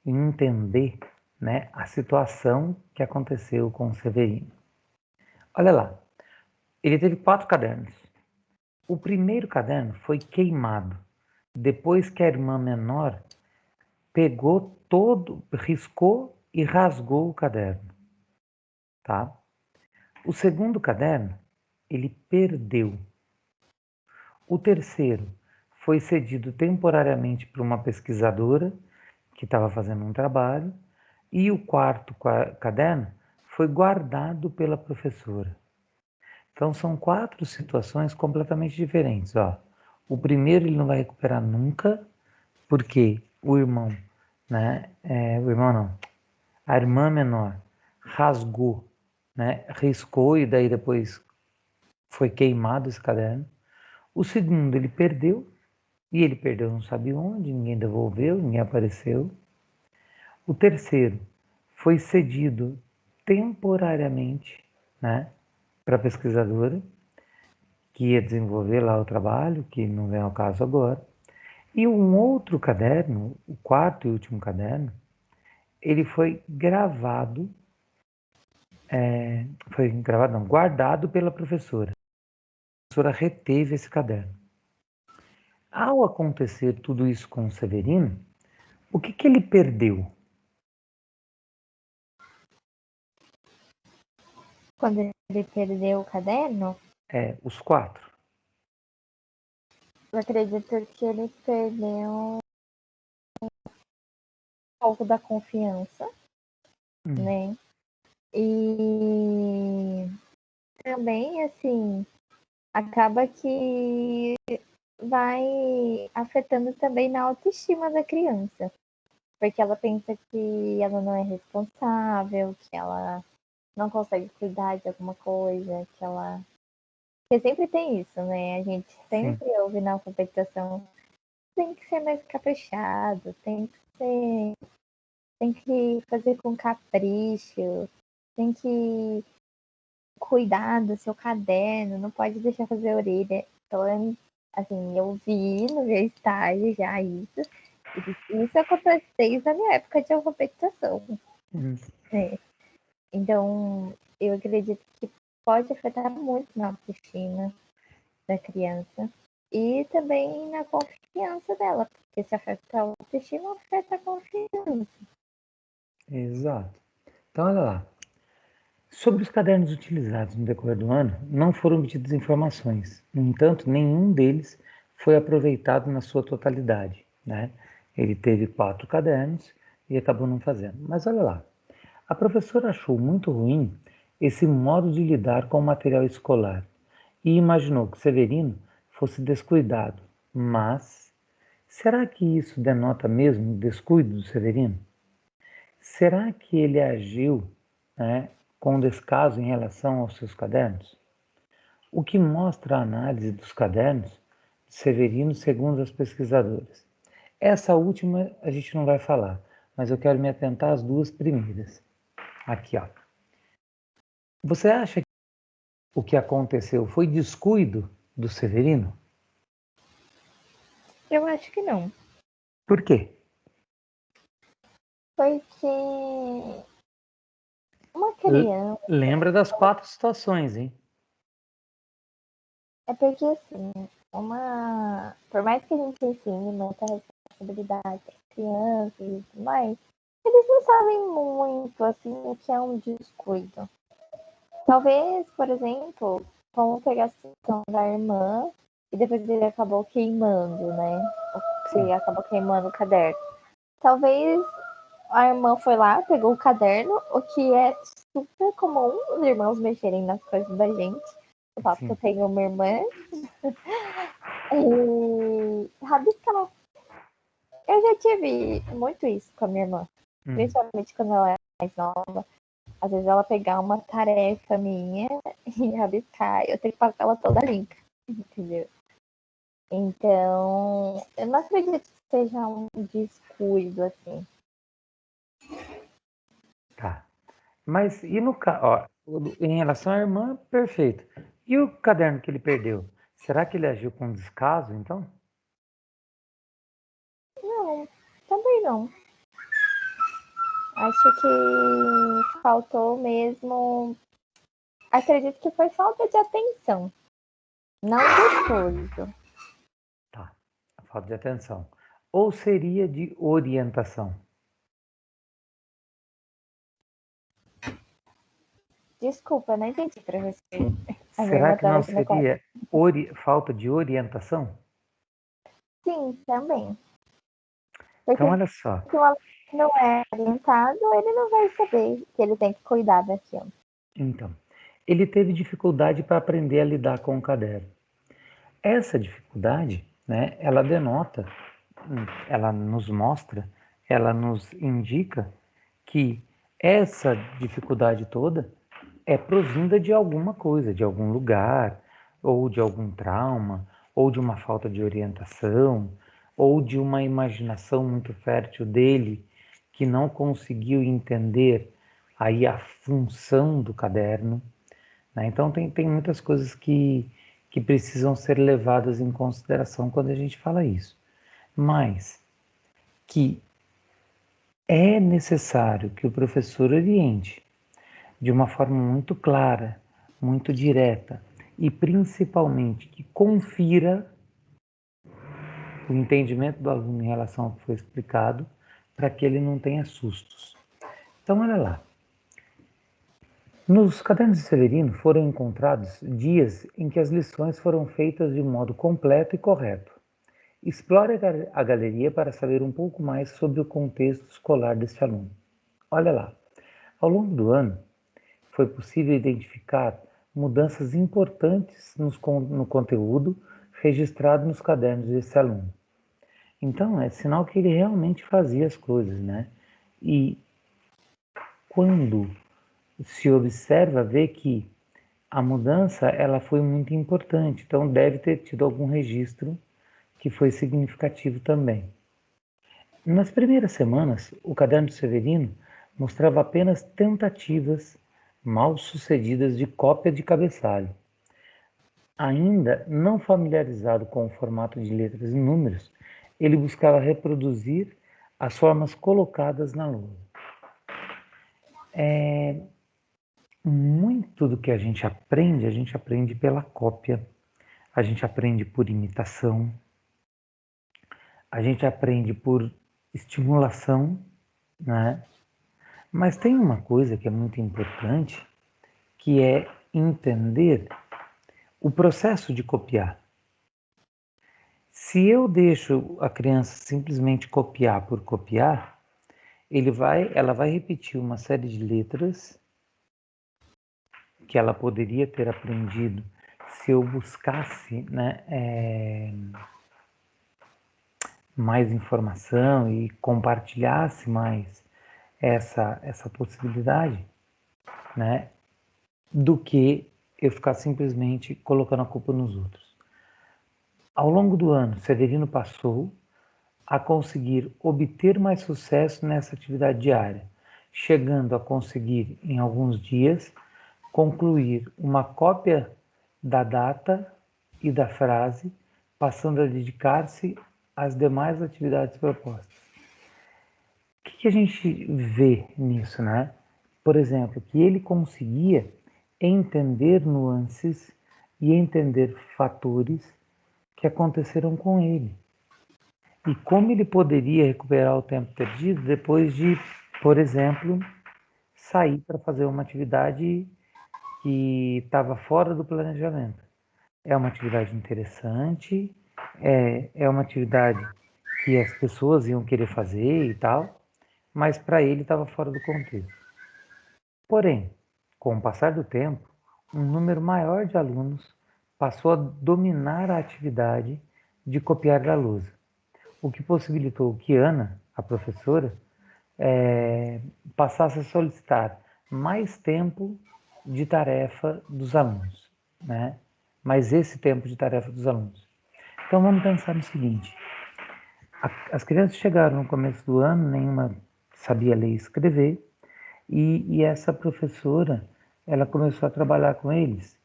e entender, né, a situação que aconteceu com o Severino. Olha lá, ele teve 4 cadernos. O primeiro caderno foi queimado, depois que a irmã menor pegou todo, riscou e rasgou o caderno, tá? O segundo caderno, ele perdeu. O terceiro foi cedido temporariamente para uma pesquisadora que estava fazendo um trabalho, e o quarto caderno foi guardado pela professora. Então são 4 situações completamente diferentes. Ó. O primeiro ele não vai recuperar nunca, porque o irmão, né? O irmão não, a irmã menor rasgou, né? Riscou e daí depois foi queimado esse caderno. O segundo ele perdeu, e ele perdeu não sabe onde, ninguém devolveu, ninguém apareceu. O terceiro foi cedido temporariamente, né, para a pesquisadora, que ia desenvolver lá o trabalho, que não vem ao caso agora. E um outro caderno, o quarto e último caderno, ele foi gravado não, guardado pela professora. A professora reteve esse caderno. Ao acontecer tudo isso com o Severino, o que ele perdeu? Quando ele perdeu o caderno, Os 4. eu acredito que ele perdeu um pouco da confiança, né? E também, assim, acaba que vai afetando também na autoestima da criança, porque ela pensa que ela não é responsável, que ela não consegue cuidar de alguma coisa, que ela. Porque sempre tem isso, né? A gente Sim, sempre ouve na competição, tem que ser mais caprichado, tem que fazer com capricho, tem que cuidar do seu caderno, não pode deixar fazer orelha. Então, assim, eu vi no meu estágio já isso. Isso aconteceu desde a minha época de alfabetização. hum, Né? Então, eu acredito que pode afetar muito na autoestima da criança e também na confiança dela, porque se afeta a autoestima, afeta a confiança. exato. Então, olha lá. Sobre os cadernos utilizados no decorrer do ano, não foram obtidas informações. No entanto, nenhum deles foi aproveitado na sua totalidade, né? Ele teve 4 cadernos e acabou não fazendo. Mas olha lá, a professora achou muito ruim esse modo de lidar com o material escolar e imaginou que Severino fosse descuidado. Mas será que isso denota mesmo descuido do Severino? Será que ele agiu, né, com descaso em relação aos seus cadernos? O que mostra a análise dos cadernos de Severino segundo as pesquisadoras. Essa última a gente não vai falar, mas eu quero me atentar às duas primeiras. Aqui, ó. Você acha que o que aconteceu foi descuido do Severino? Eu acho que não. Por quê? Porque uma criança. Lembra das 4 situações, hein? É porque assim, por mais que a gente ensine muita responsabilidade para crianças e tudo mais, eles não sabem muito assim o que é um descuido. Talvez, por exemplo, vamos pegar a situação da irmã e depois ele acabou queimando, né? Que acabou queimando o caderno. Talvez a irmã foi lá, pegou o caderno, o que é super comum os irmãos mexerem nas coisas da gente. Eu falo porque eu tenho uma irmã. E rabiscar. Eu já tive muito isso com a minha irmã. Principalmente quando ela era mais nova. Às vezes ela pegar uma tarefa minha e rabiscar. Eu tenho que passar ela toda limpa. Entendeu? Então, eu não acredito que seja um descuido assim. Tá. Mas e no ó, em relação à irmã, perfeito. E o caderno que ele perdeu? Será que ele agiu com descaso, então? Não, também não. Acho que faltou mesmo. Acredito que foi falta de atenção. Não descuido. Tá. A falta de atenção. Ou seria de orientação? Desculpa, não entendi pra você. A minha Será irmã que tava não aqui no quarto. seria falta de orientação? Sim, também. Então, Porque olha só. se o aluno não é orientado, ele não vai saber que ele tem que cuidar daquilo. Então, ele teve dificuldade para aprender a lidar com o caderno. Essa dificuldade, né, ela denota, ela nos mostra, ela nos indica que essa dificuldade toda é provinda de alguma coisa, de algum lugar, ou de algum trauma, ou de uma falta de orientação, ou de uma imaginação muito fértil dele, que não conseguiu entender aí a função do caderno, né? Então tem muitas coisas que precisam ser levadas em consideração quando a gente fala isso. Mas que é necessário que o professor oriente de uma forma muito clara, muito direta e principalmente que confira o entendimento do aluno em relação ao que foi explicado, para que ele não tenha sustos. Então, olha lá. Nos cadernos de Severino foram encontrados dias em que as lições foram feitas de modo completo e correto. Explore a galeria para saber um pouco mais sobre o contexto escolar deste aluno. Olha lá. Ao longo do ano, foi possível identificar mudanças importantes no conteúdo registrado nos cadernos desse aluno. Então, é sinal que ele realmente fazia as coisas, né? E quando se observa, vê que a mudança ela foi muito importante, então deve ter tido algum registro que foi significativo também. Nas primeiras semanas, o caderno de Severino mostrava apenas tentativas mal sucedidas de cópia de cabeçalho. Ainda não familiarizado com o formato de letras e números, ele buscava reproduzir as formas colocadas na lousa. Muito do que a gente aprende pela cópia, a gente aprende por imitação, a gente aprende por estimulação, né? Mas tem uma coisa que é muito importante, que é entender o processo de copiar. Se eu deixo a criança simplesmente copiar por copiar, ela vai repetir uma série de letras que ela poderia ter aprendido se eu buscasse, né, mais informação e compartilhasse mais essa possibilidade, né, do que eu ficar simplesmente colocando a culpa nos outros. Ao longo do ano, Severino passou a conseguir obter mais sucesso nessa atividade diária, chegando a conseguir, em alguns dias, concluir uma cópia da data e da frase, passando a dedicar-se às demais atividades propostas. O que a gente vê nisso, né? Por exemplo, que ele conseguia entender nuances e entender fatores que aconteceram com ele. E como ele poderia recuperar o tempo perdido depois de, por exemplo, sair para fazer uma atividade que estava fora do planejamento. É uma atividade interessante, é uma atividade que as pessoas iam querer fazer e tal, mas para ele estava fora do contexto. Porém, com o passar do tempo, um número maior de alunos passou a dominar a atividade de copiar da lousa, o que possibilitou que Ana, a professora, passasse a solicitar mais tempo de tarefa dos alunos, né? Mas esse tempo de tarefa dos alunos. Então vamos pensar no seguinte: as crianças chegaram no começo do ano, nenhuma sabia ler e escrever, e essa professora, ela começou a trabalhar com eles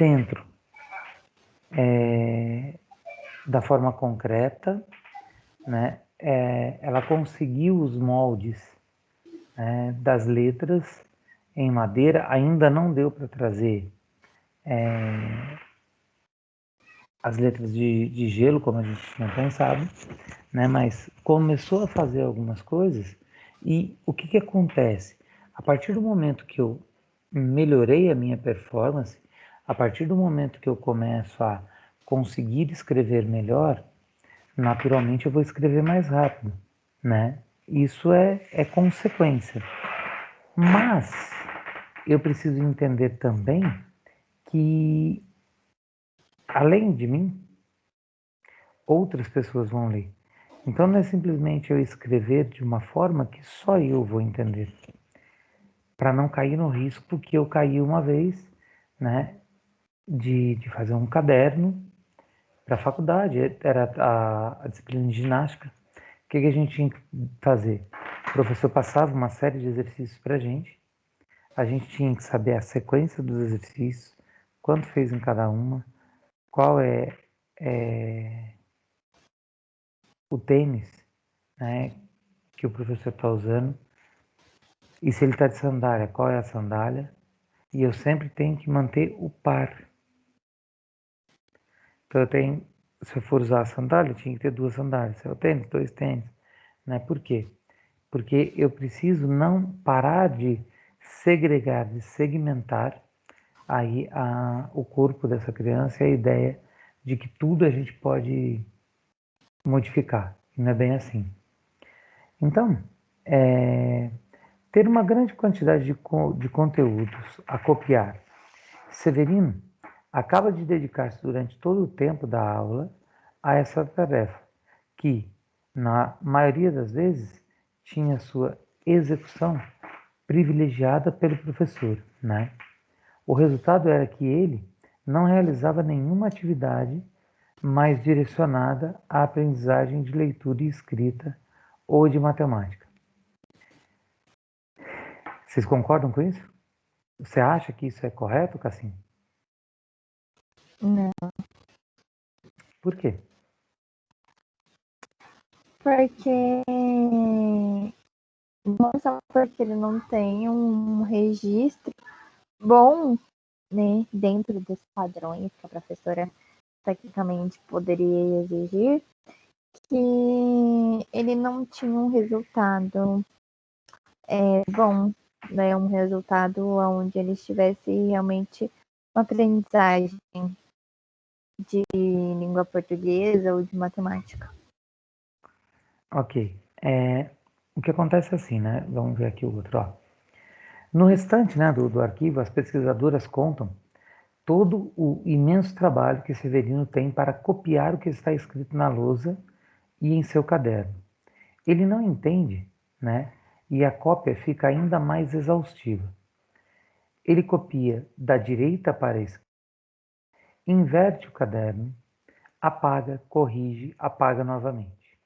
dentro da forma concreta, né? Ela conseguiu os moldes, né, das letras em madeira, ainda não deu para trazer as letras de gelo, como a gente tinha pensado, né? Mas começou a fazer algumas coisas e o que acontece? A partir do momento que eu melhorei a minha performance, a partir do momento que eu começo a conseguir escrever melhor, naturalmente eu vou escrever mais rápido, né? Isso é consequência. Mas eu preciso entender também que, além de mim, outras pessoas vão ler. Então não é simplesmente eu escrever de uma forma que só eu vou entender, para não cair no risco que eu caí uma vez, né, de fazer um caderno para a faculdade, era a disciplina de ginástica. O que a gente tinha que fazer? O professor passava uma série de exercícios para a gente tinha que saber a sequência dos exercícios, quanto fez em cada uma, qual é o tênis, né, que o professor está usando, e se ele está de sandália, qual é a sandália, e eu sempre tenho que manter o par. Então se eu for usar a sandália, eu tinha que ter duas sandálias, se é o tênis, dois tênis, né? Por quê? Porque eu preciso não parar de segregar, de segmentar aí o corpo dessa criança e a ideia de que tudo a gente pode modificar. Não é bem assim. Então, ter uma grande quantidade de conteúdos a copiar. Severino acaba de dedicar-se durante todo o tempo da aula a essa tarefa, que, na maioria das vezes, tinha sua execução privilegiada pelo professor, né? O resultado era que ele não realizava nenhuma atividade mais direcionada à aprendizagem de leitura e escrita ou de matemática. Vocês concordam com isso? Você acha que isso é correto, Cassim? Não, Por quê? porque não só porque ele não tem um registro bom, né, dentro dos padrões que a professora tecnicamente poderia exigir, que ele não tinha um resultado bom, né, um resultado onde ele estivesse realmente uma aprendizagem de língua portuguesa ou de matemática. Ok. O que acontece é assim, né? Vamos ver aqui o outro. Ó. No restante, né, do arquivo, as pesquisadoras contam todo o imenso trabalho que Severino tem para copiar o que está escrito na lousa e em seu caderno. Ele não entende, né? E a cópia fica ainda mais exaustiva. Ele copia da direita para a esquerda, inverte o caderno, apaga, corrige, apaga novamente.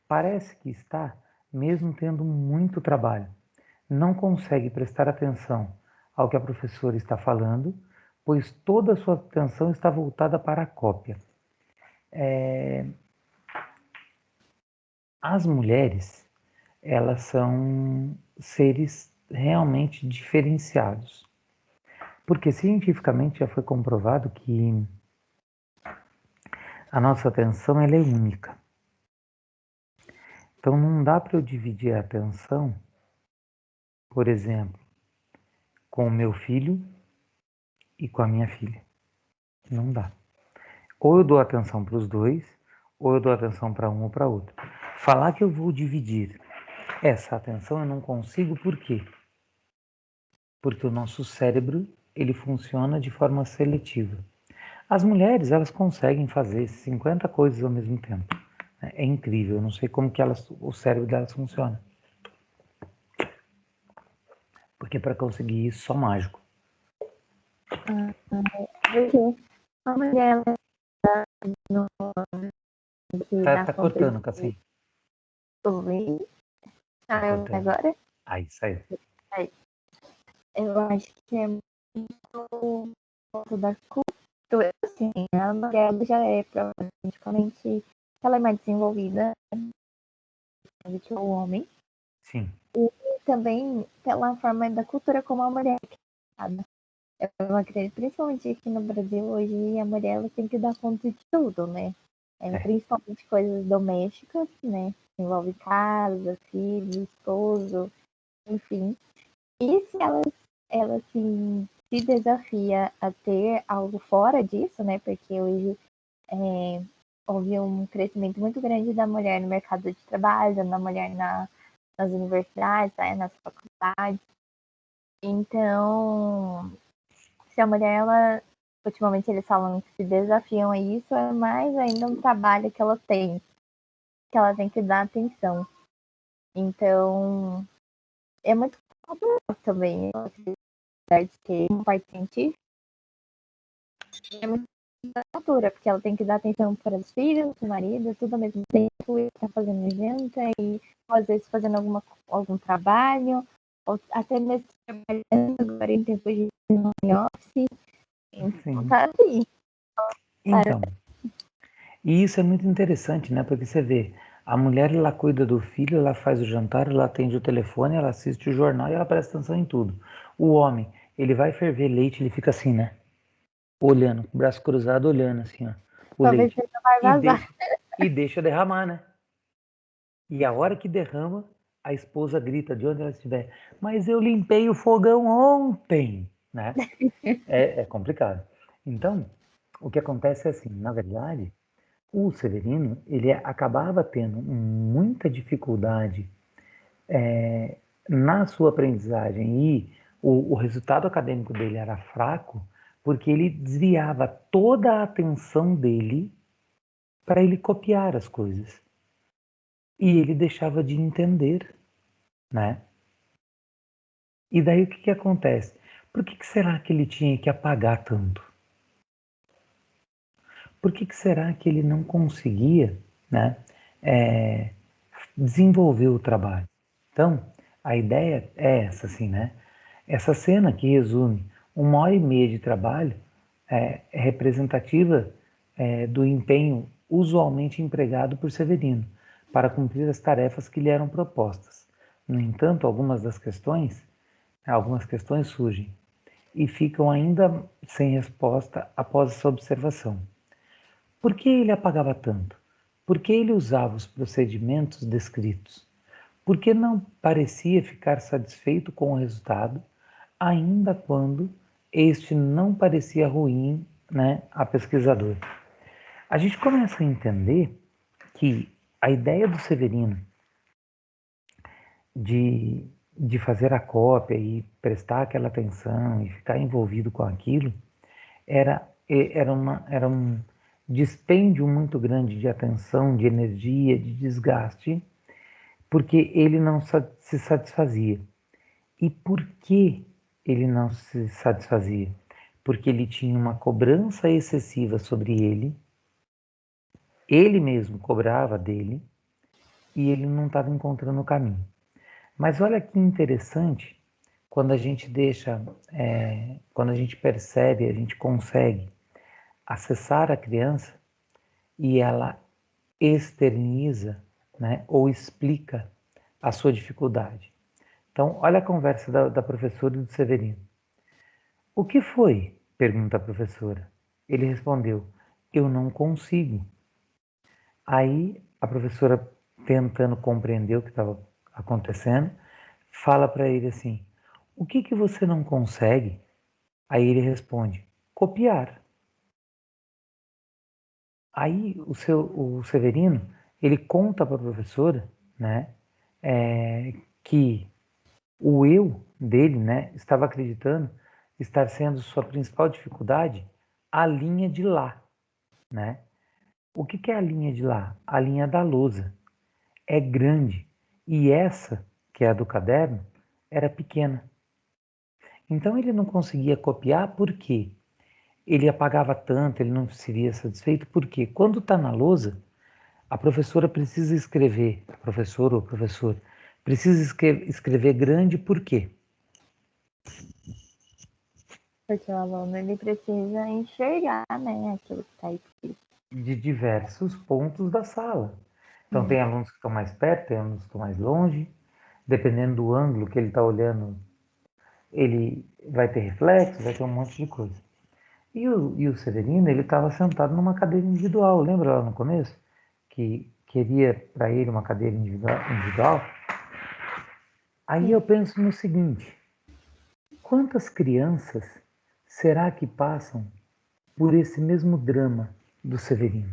Parece que está mesmo tendo muito trabalho. Não consegue prestar atenção ao que a professora está falando, pois toda a sua atenção está voltada para a cópia. As mulheres, elas são seres realmente diferenciados, porque cientificamente já foi comprovado que a nossa atenção ela é única. Então não dá para eu dividir a atenção, por exemplo, com o meu filho e com a minha filha. Não dá. Ou eu dou atenção para os dois, ou eu dou atenção para um ou para outro. Falar que eu vou dividir essa atenção eu não consigo, por quê? Porque o nosso cérebro ele funciona de forma seletiva. As mulheres elas conseguem fazer 50 coisas ao mesmo tempo. É incrível, eu não sei como que o cérebro delas funciona. Porque para conseguir isso, só mágico. Porque a mulher ela no que dá Tá conta cortando, de Cassim. ouvir. Tá cortando. Agora? Aí, saiu. Eu acho que é muito ponto da cultura, assim, a mulher já é praticamente, ela é mais desenvolvida do que o homem. Sim. E também pela forma da cultura como a mulher é criada. Eu acredito, principalmente aqui no Brasil, hoje a mulher ela tem que dar conta de tudo, né? Principalmente coisas domésticas, né? Envolve casa, filho, esposo, enfim. E se ela assim, se desafia a ter algo fora disso, né? Porque hoje houve um crescimento muito grande da mulher no mercado de trabalho, da mulher nas universidades, né? Nas faculdades. Então, se a mulher, ela, ultimamente eles falam que se desafiam a isso, é mais ainda um trabalho que ela tem que dar atenção. Então, é muito complicado também, apesar de ter uma parte científica, é muito da cultura, porque ela tem que dar atenção para os filhos, o marido, tudo ao mesmo tempo, e tá fazendo janta, e às vezes fazendo algum trabalho, ou até mesmo trabalhando agora em tempo de home office. Então, tá assim. Então, e isso é muito interessante, né? Porque você vê, a mulher ela cuida do filho, ela faz o jantar, ela atende o telefone, ela assiste o jornal e ela presta atenção em tudo. O homem, ele vai ferver leite, ele fica assim, né? Olhando, com o braço cruzado, olhando assim, ó, o Talvez leite. ele não vai vazar. E deixa derramar, né? E a hora que derrama, a esposa grita de onde ela estiver, mas eu limpei o fogão ontem, né? É complicado. Então, o que acontece é assim, na verdade, o Severino, ele acabava tendo muita dificuldade na sua aprendizagem e o resultado acadêmico dele era fraco porque ele desviava toda a atenção dele para ele copiar as coisas. E ele deixava de entender, né? E daí o que acontece? Por que será que ele tinha que apagar tanto? Por que será que ele não conseguia, né, desenvolver o trabalho? Então, a ideia é essa, assim, né? Essa cena que resume 1 hora e meia de trabalho é representativa do empenho usualmente empregado por Severino para cumprir as tarefas que lhe eram propostas. No entanto, algumas questões surgem e ficam ainda sem resposta após essa observação. Por que ele apagava tanto? Por que ele usava os procedimentos descritos? Por que não parecia ficar satisfeito com o resultado, ainda quando este não parecia ruim, né, a pesquisador? a gente começa a entender que a ideia do Severino de fazer a cópia e prestar aquela atenção e ficar envolvido com aquilo era um dispêndio muito grande de atenção, de energia, de desgaste, porque ele não se satisfazia. E por que ele não se satisfazia? Porque ele tinha uma cobrança excessiva sobre ele mesmo cobrava dele e ele não estava encontrando o caminho. Mas olha que interessante, quando a gente quando a gente percebe, a gente consegue acessar a criança e ela externiza, né, ou explica a sua dificuldade. Então, olha a conversa da professora e do Severino. O que foi? Pergunta a professora. Ele respondeu, eu não consigo. Aí a professora, tentando compreender o que estava acontecendo, fala para ele assim, o que você não consegue? Aí ele responde, copiar. Aí o Severino, ele conta para a professora, né, que o eu dele, né, estava acreditando estar sendo sua principal dificuldade a linha de lá, né? O que é a linha de lá? A linha da lousa. É grande e essa, que é a do caderno, era pequena. Então ele não conseguia copiar porque ele apagava tanto, ele não se via satisfeito, porque quando está na lousa, a professora precisa escrever, a professora ou professor, precisa escrever grande por quê? Porque o aluno ele precisa enxergar, né, aquilo que está escrito. De diversos pontos da sala. Então tem alunos que estão mais perto, tem alunos que estão mais longe, dependendo do ângulo que ele está olhando, ele vai ter reflexo, vai ter um monte de coisa. E o Severino, ele estava sentado numa cadeira individual, lembra lá no começo? Que queria para ele uma cadeira individual. Aí eu penso no seguinte, quantas crianças será que passam por esse mesmo drama do Severino?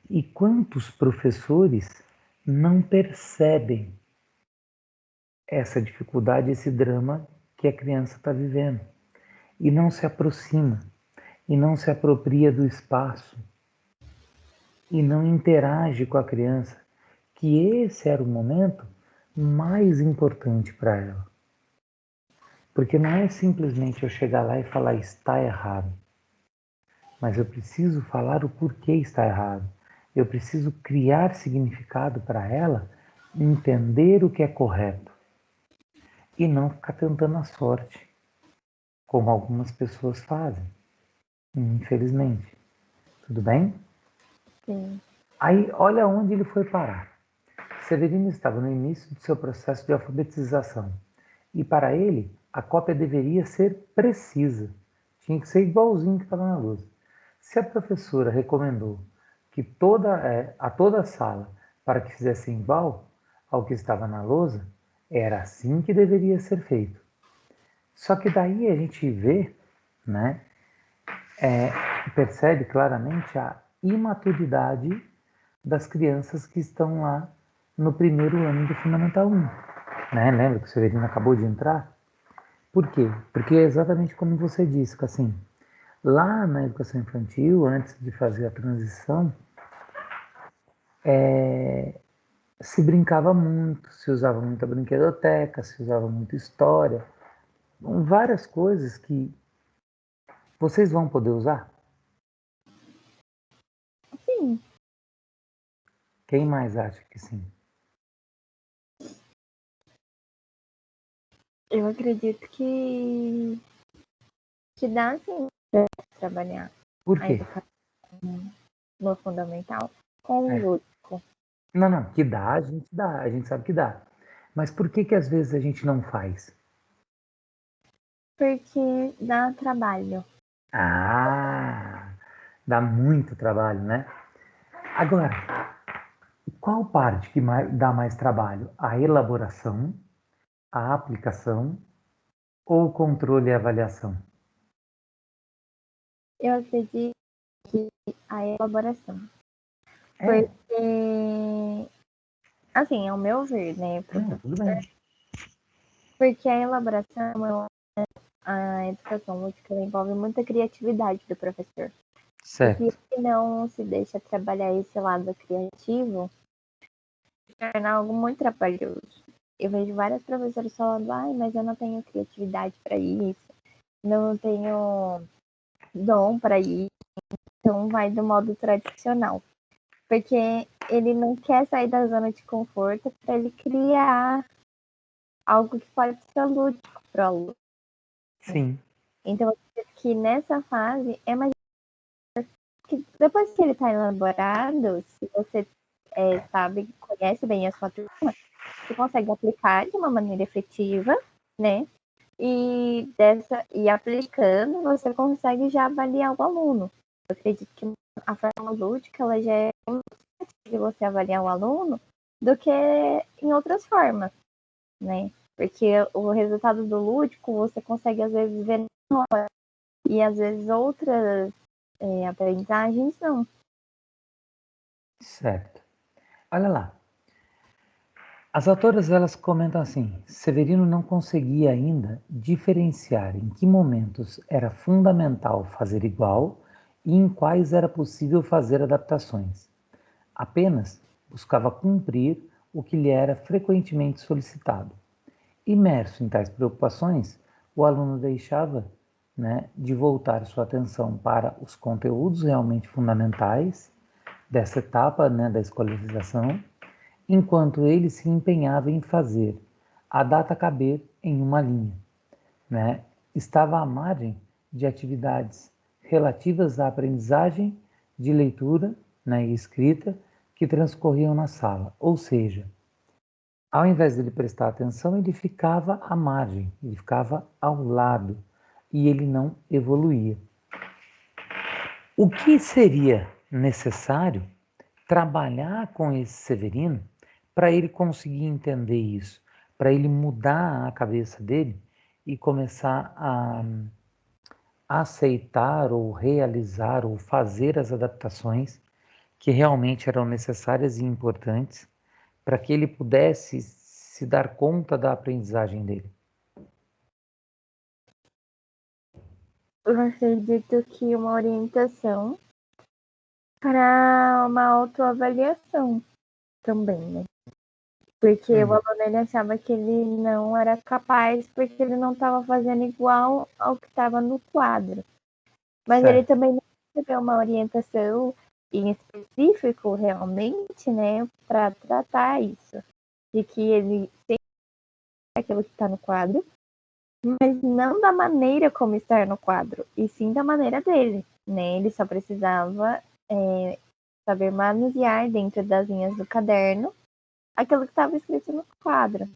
E quantos professores não percebem essa dificuldade, esse drama que a criança está vivendo? E não se aproxima, e não se apropria do espaço, e não interage com a criança, que esse era o momento mais importante para ela. Porque não é simplesmente eu chegar lá e falar está errado, mas eu preciso falar o porquê está errado. Eu preciso criar significado para ela, entender o que é correto e não ficar tentando a sorte, como algumas pessoas fazem, infelizmente. Tudo bem? Sim. Aí, olha onde ele foi parar. Severino estava no início do seu processo de alfabetização e, para ele, a cópia deveria ser precisa. Tinha que ser igualzinho que estava na lousa. Se a professora recomendou que a toda a sala para que fizessem igual ao que estava na lousa, era assim que deveria ser feito. Só que daí a gente vê, né, percebe claramente a imaturidade das crianças que estão lá no primeiro ano do Fundamental 1. Né? Lembra que o Severino acabou de entrar? Por quê? Porque é exatamente como você disse, que assim, lá na educação infantil, antes de fazer a transição, se brincava muito, se usava muita brinquedoteca, se usava muito história, várias coisas que vocês vão poder usar. Sim, Quem mais acha que sim? eu acredito que dá sim para trabalhar Por a quê? educação no fundamental com o É. lúdico. Não, que dá, a gente sabe que dá. Mas por que às vezes a gente não faz? Porque dá trabalho. Ah, dá muito trabalho, né? Agora, qual parte que dá mais trabalho? A elaboração, a aplicação ou o controle e avaliação? Eu acredito a elaboração. É, Porque, assim, ao meu ver, né, tudo bem. porque a elaboração, a educação lúdica envolve muita criatividade do professor. E se Certo. ele não se deixa trabalhar esse lado criativo, torna algo muito trabalhoso. Eu vejo várias professoras falando, ai, mas eu não tenho criatividade para isso, não tenho dom para isso, então vai do modo tradicional. Porque ele não quer sair da zona de conforto para ele criar algo que pode ser lúdico para o aluno. Sim. Então, eu acredito que nessa fase é mais que depois que ele está elaborado, se você sabe, conhece bem a sua turma, você consegue aplicar de uma maneira efetiva, né? E aplicando, você consegue já avaliar o aluno. Eu acredito que a forma lúdica ela já é mais de você avaliar o aluno do que em outras formas, né? Porque o resultado do lúdico você consegue às vezes ver na hora e às vezes outras aprendizagens não. Certo. Olha lá. As autoras elas comentam assim: Severino não conseguia ainda diferenciar em que momentos era fundamental fazer igual e em quais era possível fazer adaptações. Apenas buscava cumprir o que lhe era frequentemente solicitado. Imerso em tais preocupações, o aluno deixava, de voltar sua atenção para os conteúdos realmente fundamentais dessa etapa, da escolarização, enquanto ele se empenhava em fazer a data caber em uma linha. Estava à margem de atividades relativas à aprendizagem de leitura, e escrita que transcorriam na sala, ou seja, ao invés de ele prestar atenção, ele ficava à margem, ele ficava ao lado e ele não evoluía. O que seria necessário trabalhar com esse Severino para ele conseguir entender isso, para ele mudar a cabeça dele e começar a aceitar ou realizar ou fazer as adaptações que realmente eram necessárias e importantes para que ele pudesse se dar conta da aprendizagem dele. Eu acredito que uma orientação para uma autoavaliação também, né? Porque o aluno ele achava que ele não era capaz porque ele não estava fazendo igual ao que estava no quadro. Mas ele também não recebeu uma orientação em específico, realmente, né, para tratar isso. De que ele tem aquilo que está no quadro, mas não da maneira como está no quadro, e sim da maneira dele, né? Ele só precisava saber manusear dentro das linhas do caderno aquilo que estava escrito no quadro.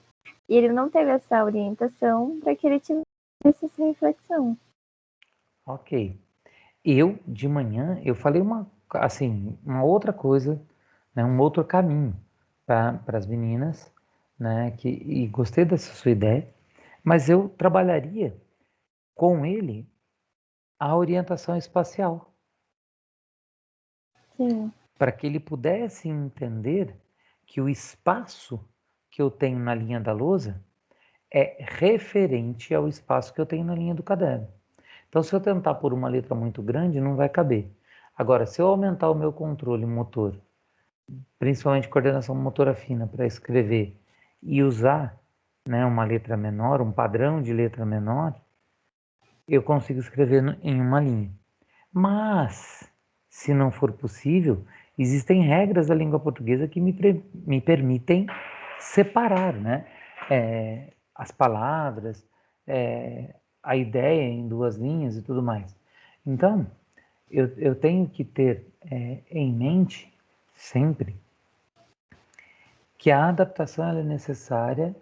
E ele não teve essa orientação para que ele tivesse essa reflexão. Ok. Eu, de manhã, eu falei uma outra coisa, um outro caminho para as meninas, e gostei dessa sua ideia, mas eu trabalharia com ele a orientação espacial, Sim. para que ele pudesse entender que o espaço que eu tenho na linha da lousa é referente ao espaço que eu tenho na linha do caderno. Então, se eu tentar por uma letra muito grande, não vai caber. Agora, se eu aumentar o meu controle motor, principalmente coordenação motora fina, para escrever e usar, uma letra menor, um padrão de letra menor, eu consigo escrever em uma linha. Mas, se não for possível, existem regras da língua portuguesa que me permitem separar, as palavras, a ideia em duas linhas e tudo mais. Então, eu tenho que ter em mente sempre que a adaptação é necessária,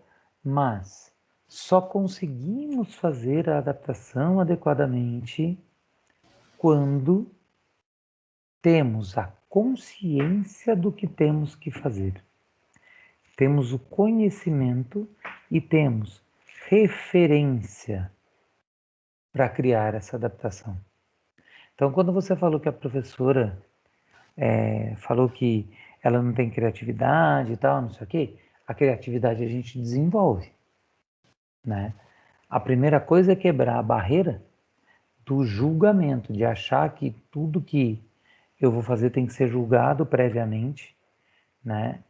mas só conseguimos fazer a adaptação adequadamente quando temos a consciência do que temos que fazer. Temos o conhecimento e temos referência para criar essa adaptação. Então, quando você falou que a professora falou que ela não tem criatividade e tal, não sei o quê, a criatividade a gente desenvolve, né? A primeira coisa é quebrar a barreira do julgamento, de achar que tudo que eu vou fazer tem que ser julgado previamente, né?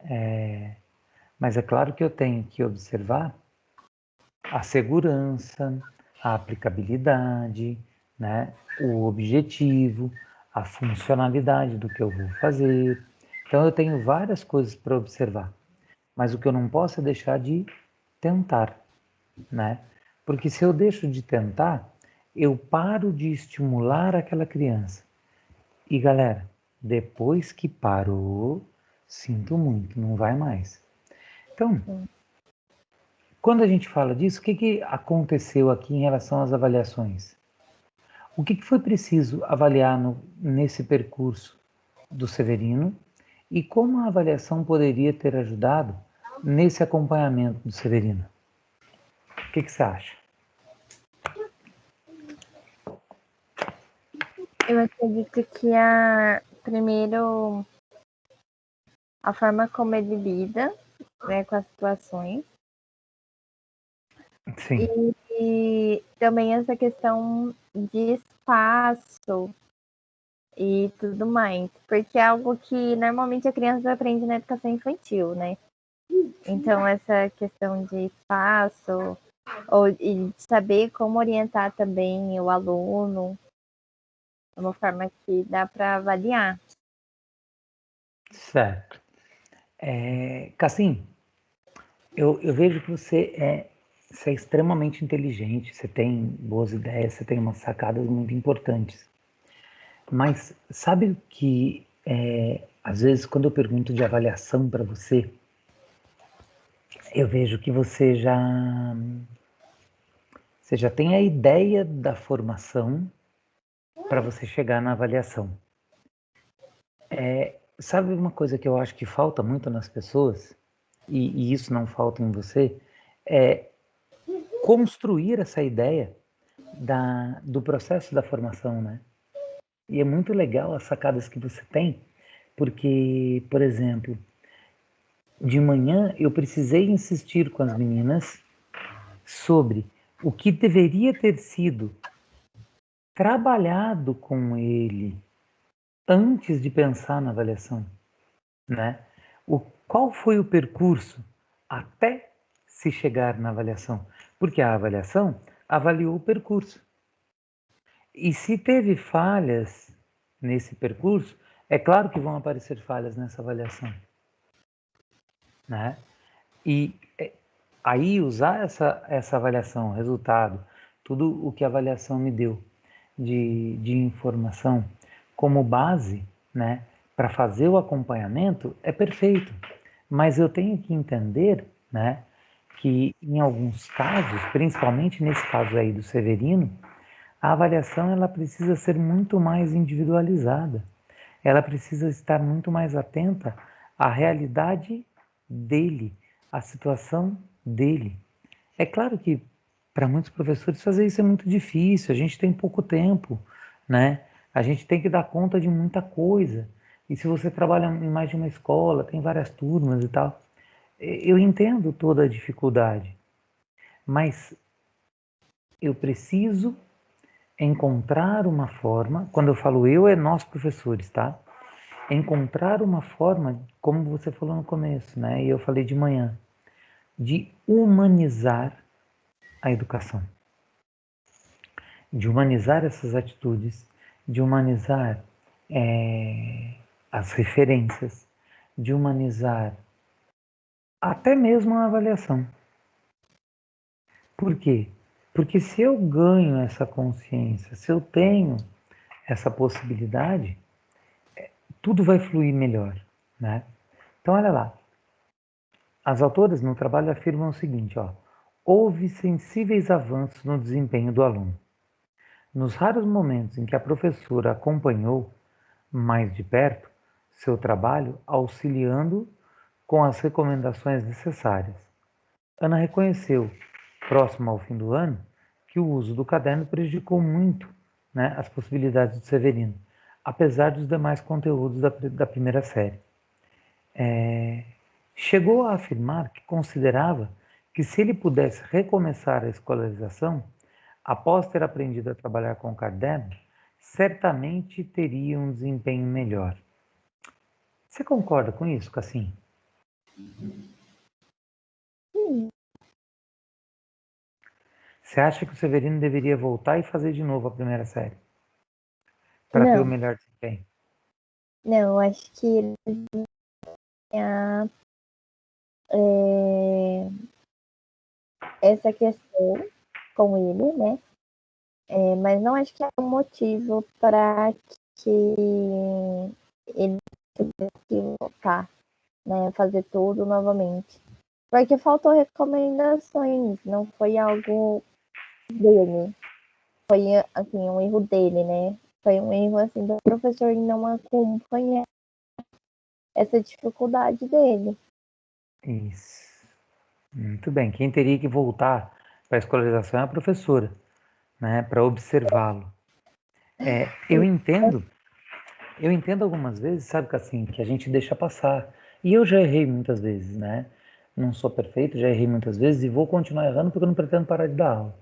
Mas é claro que eu tenho que observar a segurança, a aplicabilidade, né? O objetivo, a funcionalidade do que eu vou fazer. Então eu tenho várias coisas para observar, mas o que eu não posso é deixar de tentar, né? Porque se eu deixo de tentar, eu paro de estimular aquela criança. E galera, depois que parou, sinto muito, não vai mais. Então, Sim. quando a gente fala disso, o que aconteceu aqui em relação às avaliações? O que foi preciso avaliar nesse percurso do Severino e como a avaliação poderia ter ajudado nesse acompanhamento do Severino? O que você acha? Eu acredito que primeiro a forma como ele lida, né, com as situações. Sim. E também essa questão de espaço e tudo mais, porque é algo que normalmente a criança aprende na educação infantil, né? Então essa questão de espaço e de saber como orientar também o aluno é uma forma que dá para avaliar. Certo. Cassim, eu vejo que você é extremamente inteligente, você tem boas ideias, você tem umas sacadas muito importantes. Mas sabe que às vezes quando eu pergunto de avaliação para você, eu vejo que você já tem a ideia da formação para você chegar na avaliação. Sabe uma coisa que eu acho que falta muito nas pessoas, e isso não falta em você, é construir essa ideia do processo da formação, né? E é muito legal as sacadas que você tem, porque, por exemplo, de manhã eu precisei insistir com as meninas sobre o que deveria ter sido trabalhado com ele antes de pensar na avaliação, né? Qual foi o percurso até se chegar na avaliação? Porque a avaliação avaliou o percurso. E se teve falhas nesse percurso, é claro que vão aparecer falhas nessa avaliação, né? E aí usar essa avaliação, resultado, tudo o que a avaliação me deu de informação como base, né, para fazer o acompanhamento é perfeito. Mas eu tenho que entender, né, que em alguns casos, principalmente nesse caso aí do Severino, a avaliação ela precisa ser muito mais individualizada. Ela precisa estar muito mais atenta à realidade dele, à situação dele. É claro que para muitos professores fazer isso é muito difícil, a gente tem pouco tempo, né? A gente tem que dar conta de muita coisa. E se você trabalha em mais de uma escola, tem várias turmas e tal, eu entendo toda a dificuldade, mas eu preciso encontrar uma forma, quando eu falo eu, é nós professores, tá? Encontrar uma forma, como você falou no começo, né? E eu falei de manhã, de humanizar a educação, de humanizar essas atitudes, de humanizar as referências, de humanizar até mesmo a avaliação. Por quê? Porque se eu ganho essa consciência, se eu tenho essa possibilidade, tudo vai fluir melhor, né? Então, olha lá, as autoras no trabalho afirmam o seguinte, ó, houve sensíveis avanços no desempenho do aluno. Nos raros momentos em que a professora acompanhou mais de perto seu trabalho, auxiliando com as recomendações necessárias. Ana reconheceu, próximo ao fim do ano, que o uso do caderno prejudicou muito né, as possibilidades do Severino, apesar dos demais conteúdos da primeira série. Chegou a afirmar que considerava que se ele pudesse recomeçar a escolarização, após ter aprendido a trabalhar com o caderno, certamente teria um desempenho melhor. Você concorda com isso, Cassim? Sim. Você acha que o Severino deveria voltar e fazer de novo a primeira série? Para ter o Não, melhor desempenho? não, eu acho que ele tinha essa questão com ele, né? Mas não acho que é um motivo para que ele tivesse que voltar, né? Fazer tudo novamente. Porque faltou recomendações, não foi algo dele. Foi, assim, um erro dele, né? Foi um erro, assim, do professor não acompanhar essa dificuldade dele. Isso. Muito bem. Quem teria que voltar para a escolarização é a professora, né, para observá-lo. Eu entendo algumas vezes, sabe, Cassim, que a gente deixa passar. E eu já errei muitas vezes, né? Não sou perfeito, já errei muitas vezes e vou continuar errando porque eu não pretendo parar de dar aula.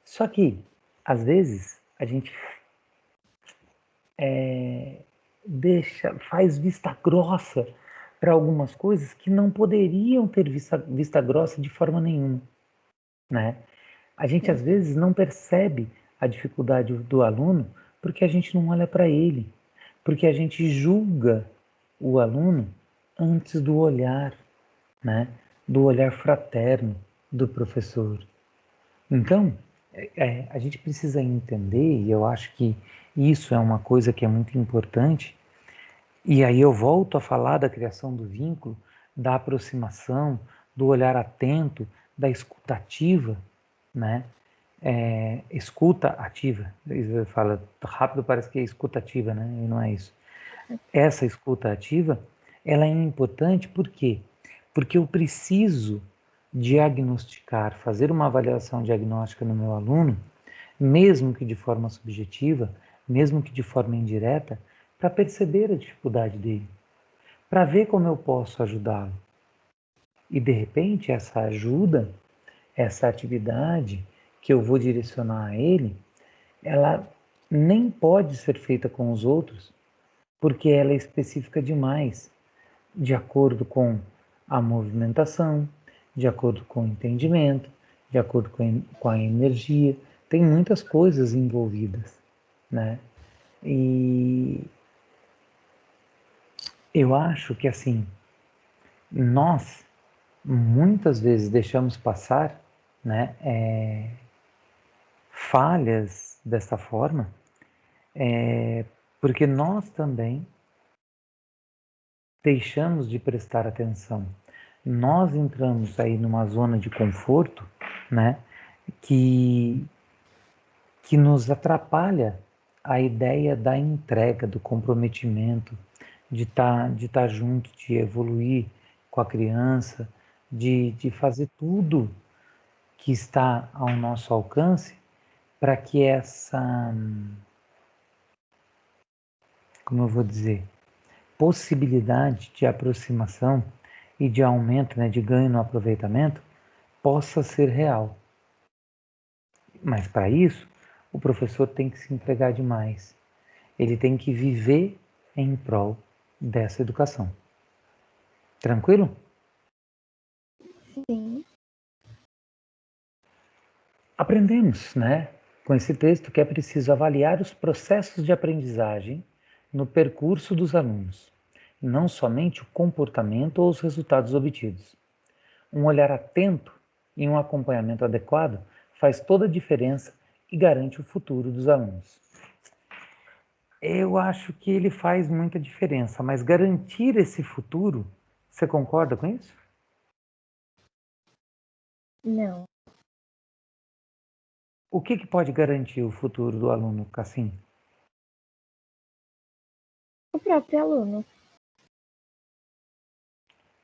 Só que, às vezes, a gente faz vista grossa para algumas coisas que não poderiam ter vista grossa de forma nenhuma, né? A gente às vezes não percebe a dificuldade do aluno porque a gente não olha para ele, porque a gente julga o aluno antes do olhar, né? Do olhar fraterno do professor. Então, a gente precisa entender, e eu acho que isso é uma coisa que é muito importante, e aí eu volto a falar da criação do vínculo, da aproximação, do olhar atento, da escutativa, né? Escuta ativa. Fala rápido, parece que é escutativa, né? E não é isso. Essa escuta ativa, ela é importante por quê? Porque eu preciso diagnosticar, fazer uma avaliação diagnóstica no meu aluno, mesmo que de forma subjetiva, mesmo que de forma indireta, para perceber a dificuldade dele, para ver como eu posso ajudá-lo. E de repente essa ajuda, essa atividade que eu vou direcionar a ele, ela nem pode ser feita com os outros, porque ela é específica demais, de acordo com a movimentação, de acordo com o entendimento, de acordo com a energia. Tem muitas coisas envolvidas, né? E eu acho que assim, nós muitas vezes deixamos passar, né, falhas dessa forma, porque nós também deixamos de prestar atenção. Nós entramos aí numa zona de conforto, né, que, que nos atrapalha a ideia da entrega, do comprometimento, de tá junto, de evoluir com a criança, de fazer tudo que está ao nosso alcance para que essa, como eu vou dizer, possibilidade de aproximação e de aumento, né, de ganho no aproveitamento, possa ser real. Mas para isso, o professor tem que se entregar demais. Ele tem que viver em prol dessa educação. Tranquilo? Sim. Aprendemos, né, com esse texto que é preciso avaliar os processos de aprendizagem no percurso dos alunos, não somente o comportamento ou os resultados obtidos. Um olhar atento e um acompanhamento adequado faz toda a diferença e garante o futuro dos alunos. Eu acho que ele faz muita diferença, mas garantir esse futuro, você concorda com isso? Não. O que pode garantir o futuro do aluno, Cassim? O próprio aluno.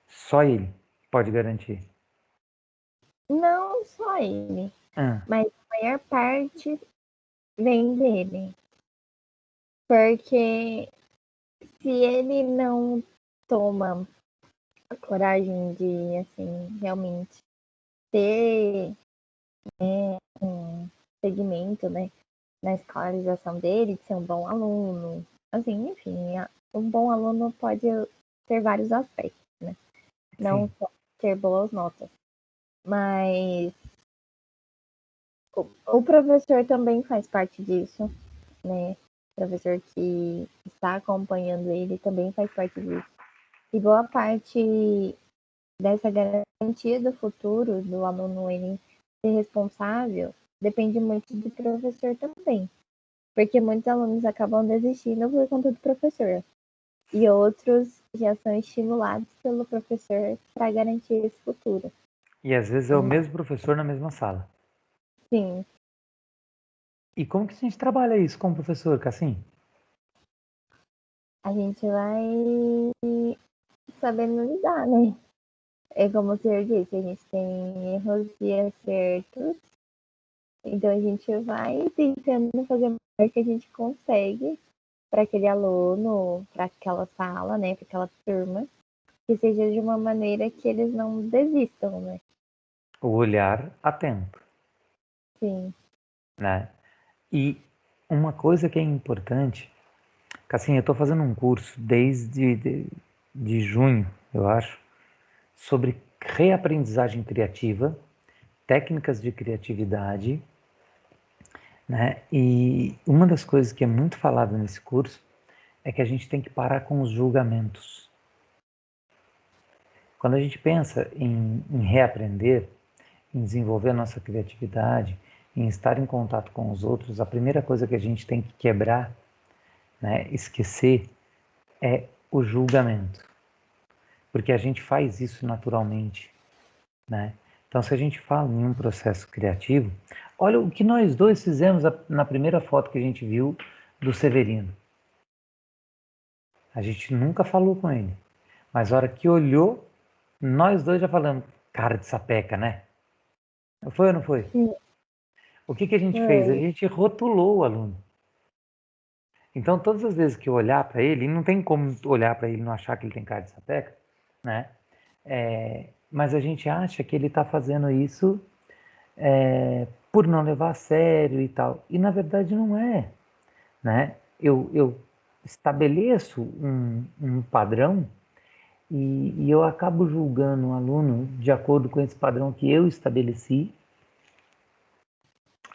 Só ele pode garantir. Não só ele, Ah, mas a maior parte vem dele. Porque se ele não toma a coragem de, assim, realmente ter um segmento, né, na escolarização dele, de ser um bom aluno, assim, enfim, um bom aluno pode ter vários aspectos, né? Não Sim. só ter boas notas, mas o professor também faz parte disso, né? O professor que está acompanhando ele também faz parte disso. E boa parte dessa garantia do futuro do aluno ele ser responsável depende muito do professor também. Porque muitos alunos acabam desistindo por conta do professor. E outros já são estimulados pelo professor para garantir esse futuro. E às vezes é o mesmo professor na mesma sala. Sim, E como que a gente trabalha isso com o professor, Cassim? a gente vai sabendo lidar, né? É como o senhor disse, a gente tem erros e acertos. Então a gente vai tentando fazer o melhor que a gente consegue para aquele aluno, para aquela sala, né, para aquela turma, que seja de uma maneira que eles não desistam, né? O olhar atento, Sim, né? E uma coisa que é importante, Cassim, eu estou fazendo um curso desde de junho, eu acho, sobre reaprendizagem criativa, técnicas de criatividade, né? E uma das coisas que é muito falada nesse curso é que a gente tem que parar com os julgamentos. Quando a gente pensa em reaprender, em desenvolver a nossa criatividade, em estar em contato com os outros, a primeira coisa que a gente tem que quebrar, né, esquecer, é o julgamento. Porque a gente faz isso naturalmente, né? Então, se a gente fala em um processo criativo, olha o que nós dois fizemos na primeira foto que a gente viu do Severino. A gente nunca falou com ele, mas a hora que olhou, nós dois já falamos, cara de sapeca, né? Não foi ou não foi? sim, O que a gente fez? A foi. gente rotulou o aluno. Então, todas as vezes que eu olhar para ele, e não tem como olhar para ele e não achar que ele tem cara de sapeca, né? Mas a gente acha que ele está fazendo isso por não levar a sério e tal. E na verdade não é, né? Eu estabeleço um padrão e eu acabo julgando o aluno de acordo com esse padrão que eu estabeleci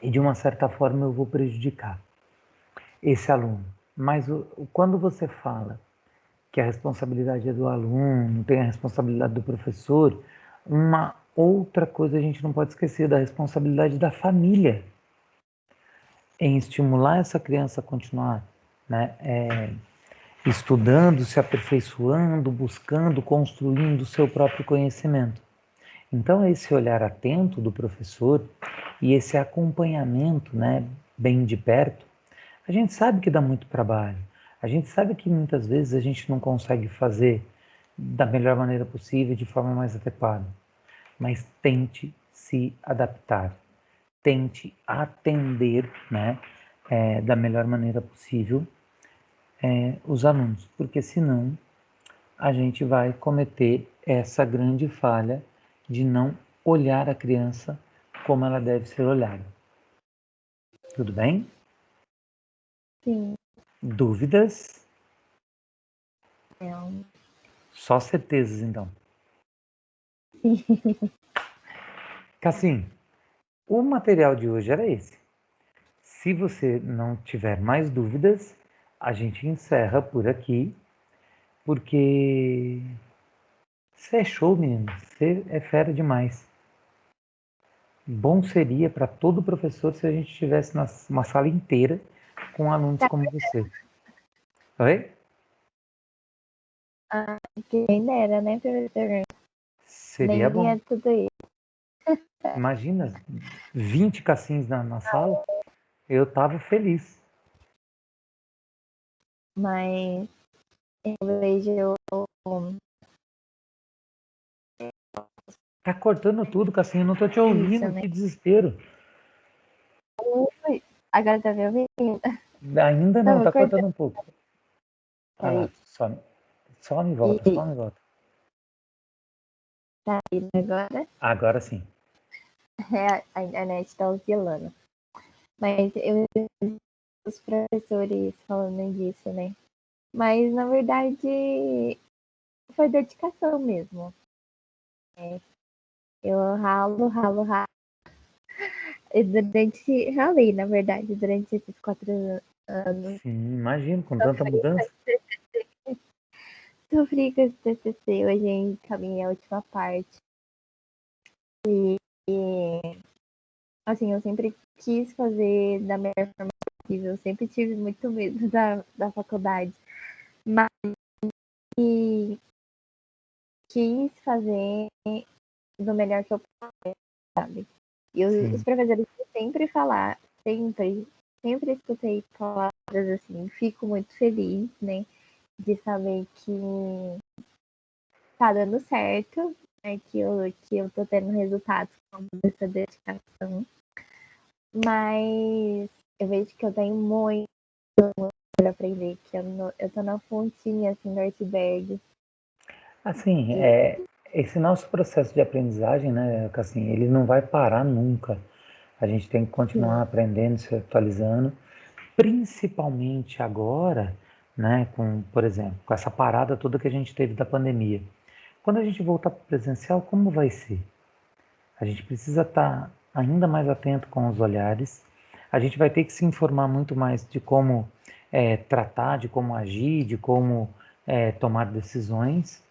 e de uma certa forma eu vou prejudicar esse aluno. Mas quando você fala que a responsabilidade é do aluno, tem a responsabilidade do professor, uma outra coisa a gente não pode esquecer da responsabilidade da família em estimular essa criança a continuar, né, estudando, se aperfeiçoando, buscando, construindo o seu próprio conhecimento. Então, esse olhar atento do professor e esse acompanhamento, né, bem de perto, a gente sabe que dá muito trabalho. A gente sabe que muitas vezes a gente não consegue fazer da melhor maneira possível, de forma mais adequada. Mas tente se adaptar. Tente atender, né, da melhor maneira possível os alunos, porque senão a gente vai cometer essa grande falha de não olhar a criança como ela deve ser olhada. Tudo bem? Sim, Dúvidas? não. Só certezas, então. Cassim, o material de hoje era esse. Se você não tiver mais dúvidas, a gente encerra por aqui, porque você é show, menino. Você é fera demais. Bom seria para todo professor se a gente tivesse uma sala inteira com alunos Tá, como você. Oi? quem dera, né, professor? Seria Nem bom. vinha tudo isso. Imagina 20 cassins na sala. Eu tava feliz. Mas eu vejo Tá cortando tudo, Cassinho. Eu não tô te isso, ouvindo. né? Que desespero. Agora tá me ouvindo? Ainda não, Tava tá cortando. cortando um pouco. Ah, Peraí. só me volta, E só me volta. tá indo agora? Agora sim. É, a internet tá oscilando. Mas eu os professores falando disso, né? Mas na verdade foi dedicação mesmo. Eu ralo. E ralei, na verdade, durante esses 4 anos. Sim, imagino, com tanta Sofri com mudança. esse TCC. Sofri com esse TCC. Hoje encaminhei a última parte. E, assim, eu sempre quis fazer da melhor forma possível. Eu sempre tive muito medo da faculdade. Mas quis fazer do melhor que eu podia, sabe? E os Sim, professores sempre falaram, sempre escutei palavras assim, fico muito feliz, né? De saber que tá dando certo, né? Que eu tô tendo resultados com essa dedicação. Mas eu vejo que eu tenho muito para aprender, que eu tô na pontinha assim do iceberg. assim, E, esse nosso processo de aprendizagem, né, assim, ele não vai parar nunca. A gente tem que continuar sim, aprendendo, se atualizando, principalmente agora, né, com, por exemplo, com essa parada toda que a gente teve da pandemia. Quando a gente voltar para o presencial, como vai ser? A gente precisa estar ainda mais atento com os olhares. A gente vai ter que se informar muito mais de como tratar, de como agir, de como tomar decisões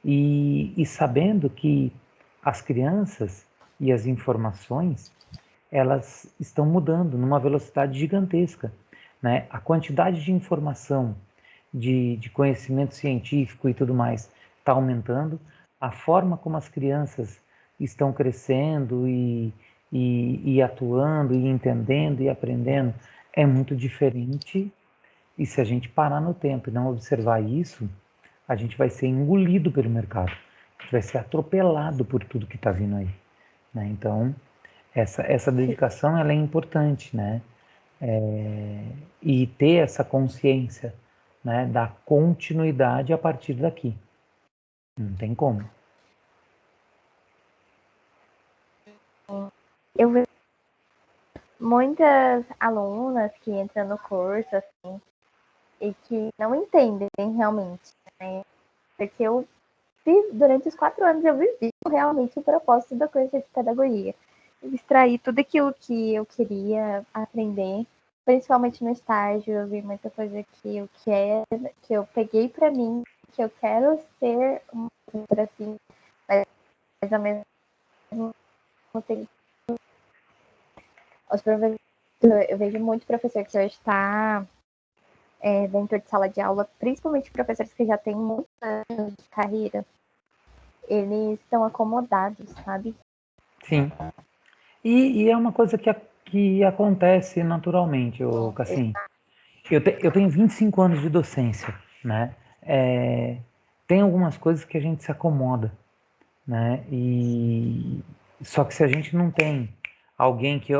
e sabendo que as crianças e as informações elas estão mudando numa velocidade gigantesca, né? A quantidade de informação, de conhecimento científico e tudo mais está aumentando, a forma como as crianças estão crescendo e atuando e entendendo e aprendendo é muito diferente. E se a gente parar no tempo e não observar isso, a gente vai ser engolido pelo mercado, a gente vai ser atropelado por tudo que está vindo aí, né? Então, essa dedicação ela é importante, né? E ter essa consciência, né, da continuidade a partir daqui. Não tem como. eu vejo muitas alunas que entram no curso assim, e que não entendem realmente, né? Porque durante os 4 anos eu vivi realmente o propósito da coisa de pedagogia. Extrair tudo aquilo que eu queria aprender, principalmente no estágio, eu vi muita coisa que eu quero, que eu peguei para mim, que eu quero ser uma professora assim, mas ao mesmo tempo os professores, eu vejo muito professor que hoje está dentro de sala de aula, principalmente professores que já têm muitos anos de carreira, eles estão acomodados, sabe? Sim. E é uma coisa que acontece naturalmente, Cassim. Eu tenho 25 anos de docência, né? Tem algumas coisas que a gente se acomoda, né? Só que se a gente não tem alguém que,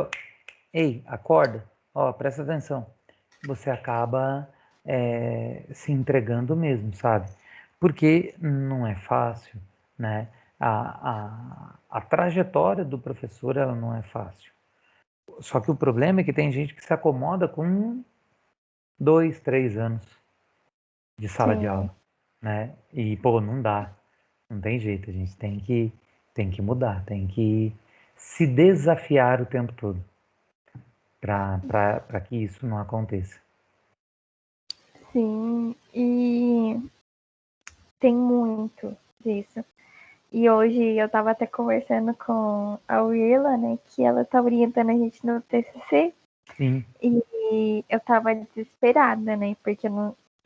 ei, acorda, ó, presta atenção, você acaba se entregando mesmo, sabe? Porque não é fácil, né? A trajetória do professor ela não é fácil. Só que o problema é que tem gente que se acomoda com 2, 3 anos de sala de Sim, aula, né? E pô, não dá, não tem jeito, a gente tem que mudar, tem que se desafiar o tempo todo para que isso não aconteça. sim, e tem muito disso. E hoje eu tava até conversando com a Willa, né, que ela tá orientando a gente no TCC, Sim. e eu tava desesperada, né, porque eu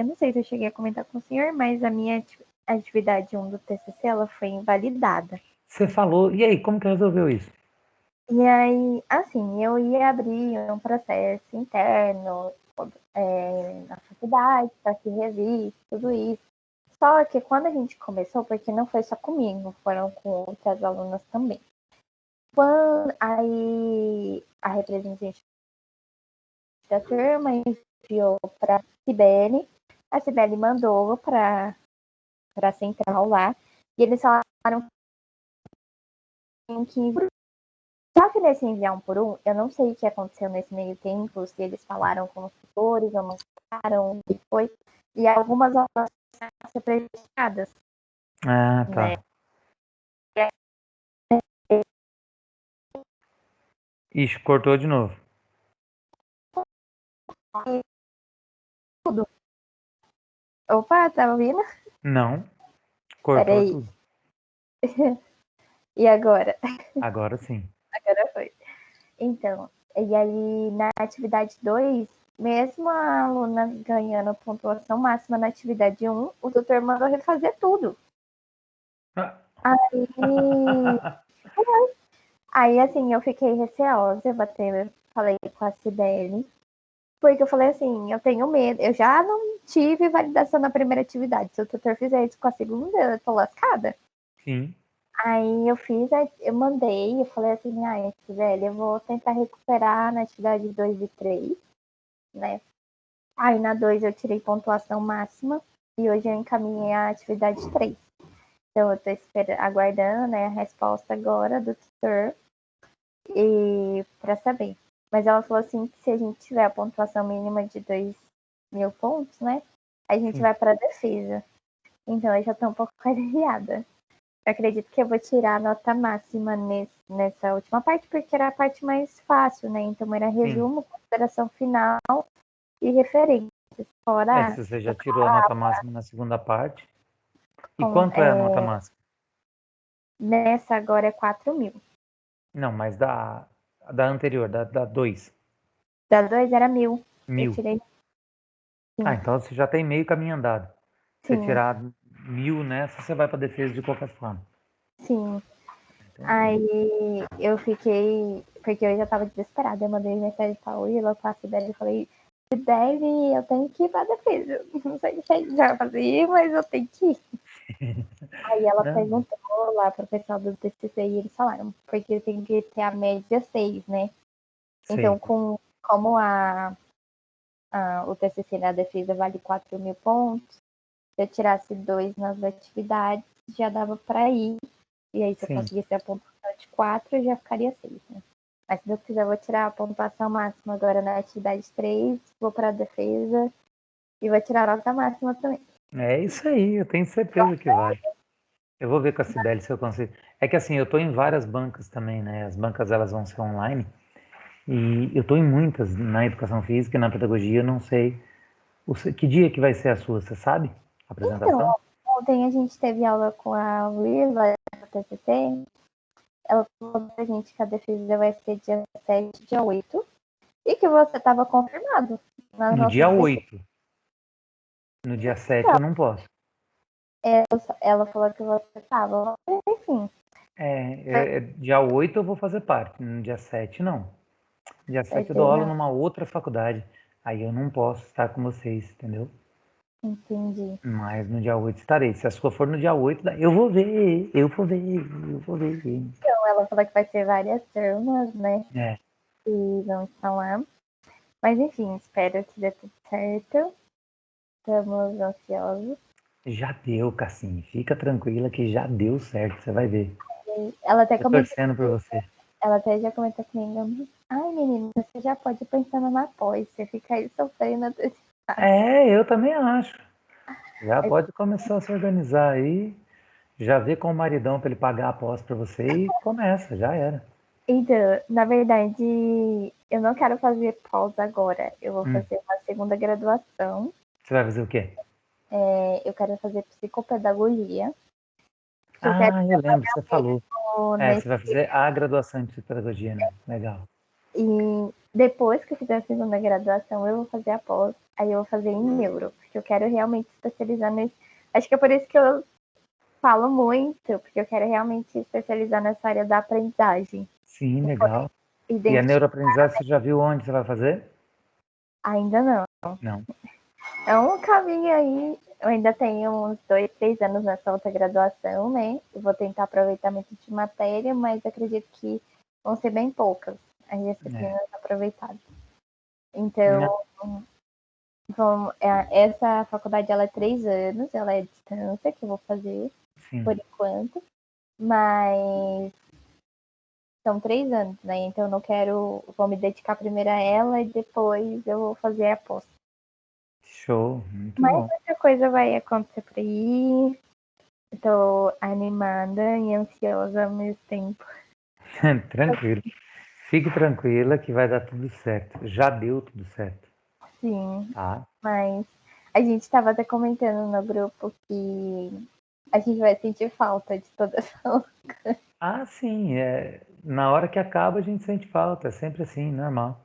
não sei se eu cheguei a comentar com o senhor, mas a minha atividade 1 do TCC, ela foi invalidada. Você falou, e aí, como que resolveu isso? E aí, assim, eu ia abrir um processo interno na faculdade para que revise tudo isso. Só que quando a gente começou, porque não foi só comigo, foram com outras alunas também. Quando aí a representante da turma, enviou para a Cibele mandou para a central lá, e eles falaram que só que nesse enviar um por um, eu não sei o que aconteceu nesse meio tempo, se eles falaram com os tutores ou não falaram, o que foi, e algumas aulas vão ser prejudicadas. Ah, tá. Né? Ixi, cortou de novo. Tudo. Opa, tá ouvindo? Não, cortou Peraí. tudo. E agora? Agora sim. Agora foi. Então, e aí na atividade 2, mesmo a aluna ganhando pontuação máxima na atividade 1, o tutor mandou refazer tudo. Aí assim, eu fiquei receosa, falei com a Cibele, porque eu falei assim, eu tenho medo, eu já não tive validação na primeira atividade, se o tutor fizer isso com a segunda, eu tô lascada. Sim. Aí eu mandei, eu falei assim, ai, Cibele, eu vou tentar recuperar na atividade 2 e 3, né? Aí na 2 eu tirei pontuação máxima e hoje eu encaminhei a atividade 3. Então eu tô aguardando, né, a resposta agora do tutor e para saber. Mas ela falou assim que se a gente tiver a pontuação mínima de 2.000 pontos, né, a gente Sim. vai para defesa. Então eu já tô um pouco aliviada. Eu acredito que eu vou tirar a nota máxima nessa última parte, porque era a parte mais fácil, né? Então era resumo, consideração final e referências. Fora Se você já tirou a nota máxima na segunda parte. E quanto é a nota máxima? Nessa agora é 4.000. Não, mas da anterior, da 2. Da 2 era 1.000. Eu 1.000. tirei. Ah, Sim. então você já tem meio caminho andado. Se você Sim, tirar 1.000 nessa, você vai para defesa de qualquer forma. sim. Entendi. Aí eu fiquei. Porque eu já tava desesperada. Eu mandei mensagem pra Willa, pra Sibeli, e falei: Sibeli, eu tenho que ir pra defesa. Não sei se a gente vai fazer, mas eu tenho que ir. Aí ela Não, perguntou lá pro pessoal do TCC e eles falaram: porque tem que ter a média 6, né? Então, sei. como o TCC na defesa vale 4.000 pontos, se eu tirasse 2 nas atividades, já dava para ir. E aí, se eu Sim. conseguisse a pontuação de 4, já ficaria 6, né? Mas se eu quiser, eu vou tirar a pontuação máxima agora na atividade 3, vou para a defesa e vou tirar a nota máxima também. É isso aí, eu tenho certeza que vai. Eu vou ver com a Cibele se eu consigo. É que assim, eu estou em várias bancas também, né? As bancas elas vão ser online. E eu estou em muitas, na educação física e na pedagogia, eu não sei. Que dia que vai ser a sua, você sabe? A Então, apresentação? ontem a gente teve aula com a Willa, da TCC. Ela falou pra gente que a defesa vai ser dia 7, dia 8. E que você estava confirmado nas No dia nossas pesquisas. 8. No dia 7 eu não posso. Ela falou que você estava. Enfim. Dia 8 eu vou fazer parte, no dia 7 não. Dia Vai 7 eu dou ser aula na. numa outra faculdade. Aí eu não posso estar com vocês, entendeu? Entendi. Mas no dia 8 estarei. Se a sua for no dia 8, eu vou ver, eu vou ver, eu vou ver. Então, ela falou que vai ter várias turmas, né? É, Que vão estar lá. Mas enfim, espero que dê tudo certo. Estamos ansiosos. já deu, Cassim. Fica tranquila que já deu certo, você vai ver. Ela até Tô comentou, torcendo por você. ela até já comentou comigo. Ai, menina, você já pode ir pensando na pós. Você fica aí sofrendo até. Eu também acho. Já pode começar a se organizar aí. Já vê com o maridão para ele pagar a pós para você e começa, já era. Então, na verdade, eu não quero fazer pós agora. Eu vou Hum. fazer uma segunda graduação. Você vai fazer o quê? Eu quero fazer psicopedagogia. Que eu quero Ah, eu lembro, você falou. nesse. Você vai fazer a graduação em psicologia, né? Legal. E depois que eu fizer a segunda graduação, eu vou fazer a pós. Aí eu vou fazer em neuro. Porque eu quero realmente especializar nesse. Acho que é por isso que eu falo muito. Porque eu quero realmente especializar nessa área da aprendizagem. Sim, legal. E a Identificar. neuroaprendizagem, você já viu onde você vai fazer? Ainda não. Não. É um caminho aí. Eu ainda tenho uns 2, 3 anos nessa outra graduação, né? Eu vou tentar aproveitamento de matéria, mas acredito que vão ser bem poucas as É. disciplinas aproveitadas. Então, essa faculdade ela é 3 anos, ela é distância que eu vou fazer Sim. por enquanto, mas são 3 anos, né? Então eu não quero, vou me dedicar primeiro a ela e depois eu vou fazer a pós. Show, muito Mas bom. muita coisa vai acontecer por aí. Estou animada e ansiosa ao mesmo tempo. Tranquilo. Fique tranquila que vai dar tudo certo. Já deu tudo certo, Sim, tá? mas a gente estava até comentando no grupo que a gente vai sentir falta de toda essa. Ah, sim, na hora que acaba a gente sente falta, é sempre assim, normal.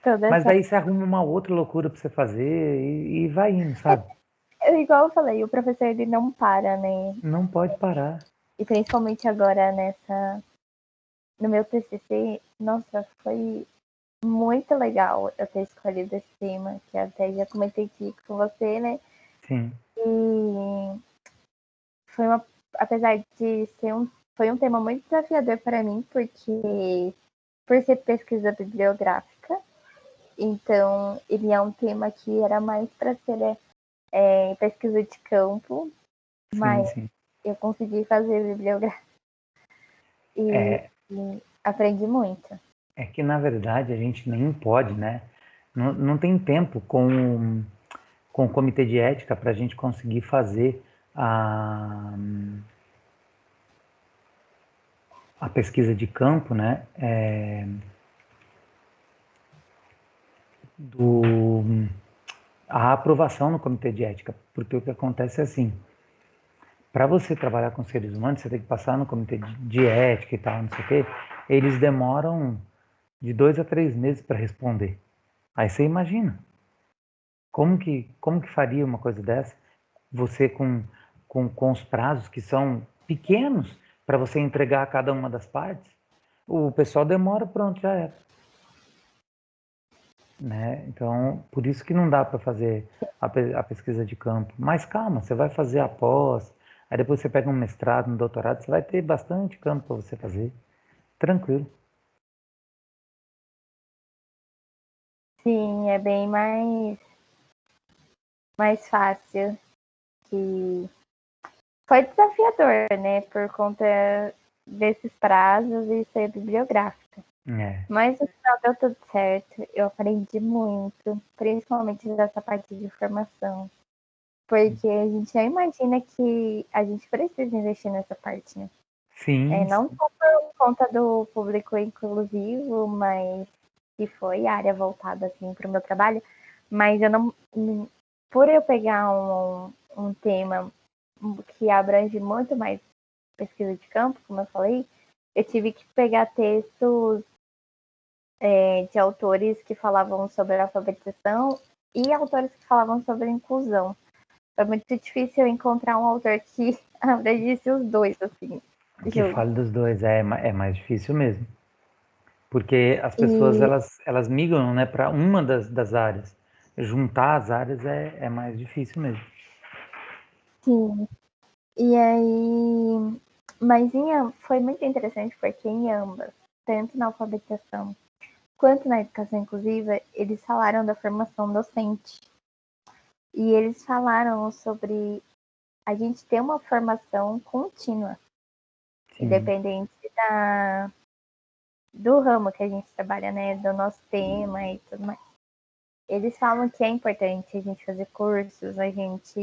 Toda Mas essa. daí você arruma uma outra loucura pra você fazer e vai indo, sabe? Igual eu falei, o professor ele não para, né? Não pode parar. E principalmente agora no meu TCC, nossa, foi muito legal eu ter escolhido esse tema, que até já comentei aqui com você, né? Sim, E foi apesar de foi um tema muito desafiador para mim, porque por ser pesquisa bibliográfica, então ele é um tema que era mais para ser pesquisa de campo, sim, mas sim. eu consegui fazer bibliografia É, e aprendi muito. é que na verdade a gente nem pode, né? Não tem tempo com o comitê de ética para a gente conseguir fazer a pesquisa de campo, né? Do, a aprovação no comitê de ética, porque o que acontece é assim, para você trabalhar com seres humanos, você tem que passar no comitê de ética e tal, não sei o quê, eles demoram de 2 a 3 meses para responder. Aí você imagina, como que faria uma coisa dessa? Você com os prazos que são pequenos para você entregar a cada uma das partes, o pessoal demora, pronto, já era. Né? Então, por isso que não dá para fazer a pesquisa de campo. Mas calma, você vai fazer a pós, aí depois você pega um mestrado, um doutorado, você vai ter bastante campo para você fazer. Tranquilo. Sim, é bem mais fácil que foi desafiador, né, por conta desses prazos e ser bibliográfica. É, Mas no final deu tudo certo. Eu aprendi muito, principalmente dessa parte de formação. Porque a gente já imagina que a gente precisa investir nessa parte, né? sim, Não só por conta do público inclusivo, mas que foi a área voltada assim, para o meu trabalho, mas eu não. Por eu pegar um tema que abrange muito mais pesquisa de campo, como eu falei, eu tive que pegar textos de autores que falavam sobre alfabetização e autores que falavam sobre inclusão. Foi muito difícil encontrar um autor que abrangesse os dois, assim, que juntos. fale dos dois, é mais difícil mesmo. Porque as pessoas, E, elas migram, né, para uma das áreas. Juntar as áreas é mais difícil mesmo. sim, e aí, mas foi muito interessante porque em ambas, tanto na alfabetização quanto na educação inclusiva, eles falaram da formação docente. E eles falaram sobre a gente ter uma formação contínua, Sim, independente do ramo que a gente trabalha, né? Do nosso tema e tudo mais. Eles falam que é importante a gente fazer cursos, a gente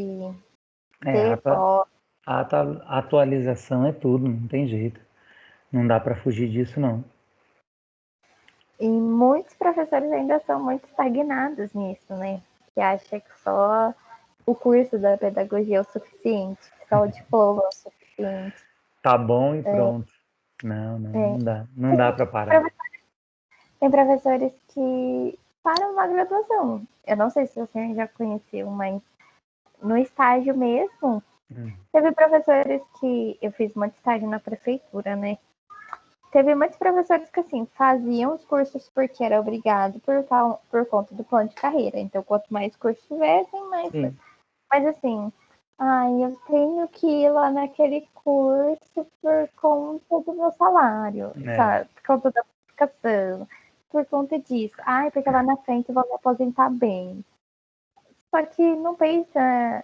é, ter pós. a atualização é tudo, não tem jeito. Não dá para fugir disso, não. E muitos professores ainda são muito estagnados nisso, né? Que acham que só o curso da pedagogia é o suficiente, só o diploma é o suficiente. Tá bom e pronto. Não dá. Não dá Tem, para parar. tem professores que param na graduação. Eu não sei se você já conheceu, mas no estágio mesmo, Hum, teve professores que eu fiz muito estágio na prefeitura, né? Teve muitos professores que assim faziam os cursos porque era obrigado por conta do plano de carreira. Então, quanto mais cursos tivessem, mais. sim, Mas assim, ai, eu tenho que ir lá naquele curso por conta do meu salário, é. sabe? Por conta da publicação. por conta disso. Ai, porque lá na frente eu vou me aposentar bem. Só que não pensa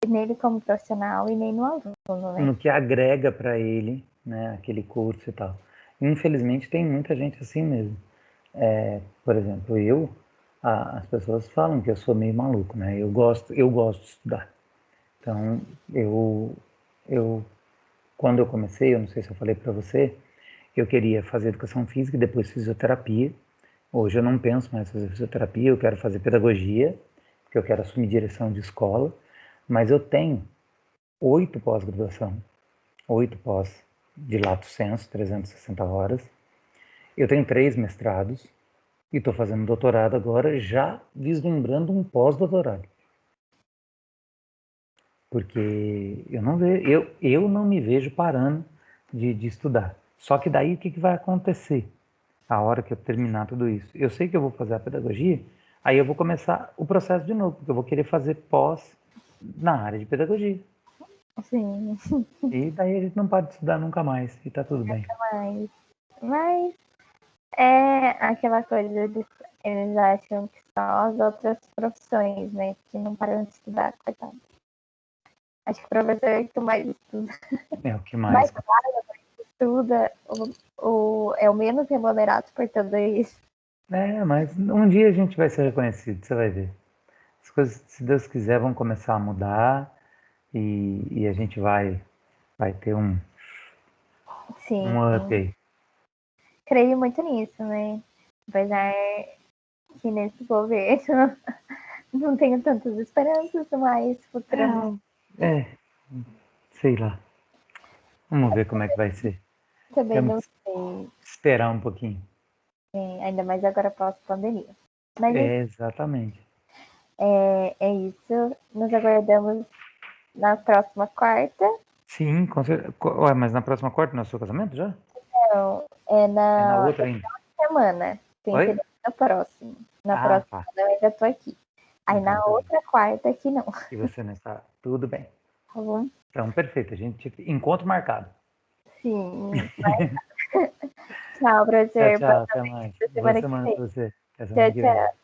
nele como profissional e nem no aluno, né? No que agrega para ele, né, aquele curso e tal. Infelizmente tem muita gente assim mesmo. Por exemplo, as pessoas falam que eu sou meio maluco, né? Eu gosto de estudar. Então, eu quando eu comecei, eu não sei se eu falei para você, eu queria fazer educação física e depois fisioterapia. Hoje eu não penso mais em fazer fisioterapia, eu quero fazer pedagogia, porque eu quero assumir direção de escola, mas eu tenho 8 pós-graduação, 8 pós de lato sensu, 360 horas. Eu tenho 3 mestrados e estou fazendo doutorado agora, já vislumbrando um pós-doutorado. Porque eu não me vejo parando de estudar. Só que daí o que vai acontecer? A hora que eu terminar tudo isso. Eu sei que eu vou fazer a pedagogia, aí eu vou começar o processo de novo, porque eu vou querer fazer pós na área de pedagogia. Sim, E daí a gente não pode estudar nunca mais, e tá tudo bem. mas é aquela coisa de eles acham que só as outras profissões, né, que não param de estudar, coitado. Acho que o professor é que mais estuda. É o que Mais mais. estuda, é o menos remunerado por tudo isso. Mas um dia a gente vai ser reconhecido, você vai ver. As coisas, se Deus quiser, vão começar a mudar e a gente vai ter Sim, um up aí. creio muito nisso, né? Apesar que nesse governo não tenho tantas esperanças, mas futuramente Sei lá. Vamos ver como é que vai ser. também Temos não que sei. esperar um pouquinho. Ainda mais agora pós-pandemia. Mas Exatamente. é isso. Nos aguardamos na próxima quarta. Sim, com certeza. Ué, mas na próxima quarta não é o seu casamento já? Não, é É na na outra ainda? semana. Tem que Oi? ser na próxima. Na Ah, próxima tá. eu ainda tô aqui. Aí Então na tá bem. outra quarta que não. E você não está? Tudo bem. Tá bom? Então, perfeito. A gente encontro marcado. Sim. Tchau, Tchau, prazer. Boa tchau. Até mais. noite. Boa Semana que semana vem. pra você. Até semana Tchau, que vem. tchau.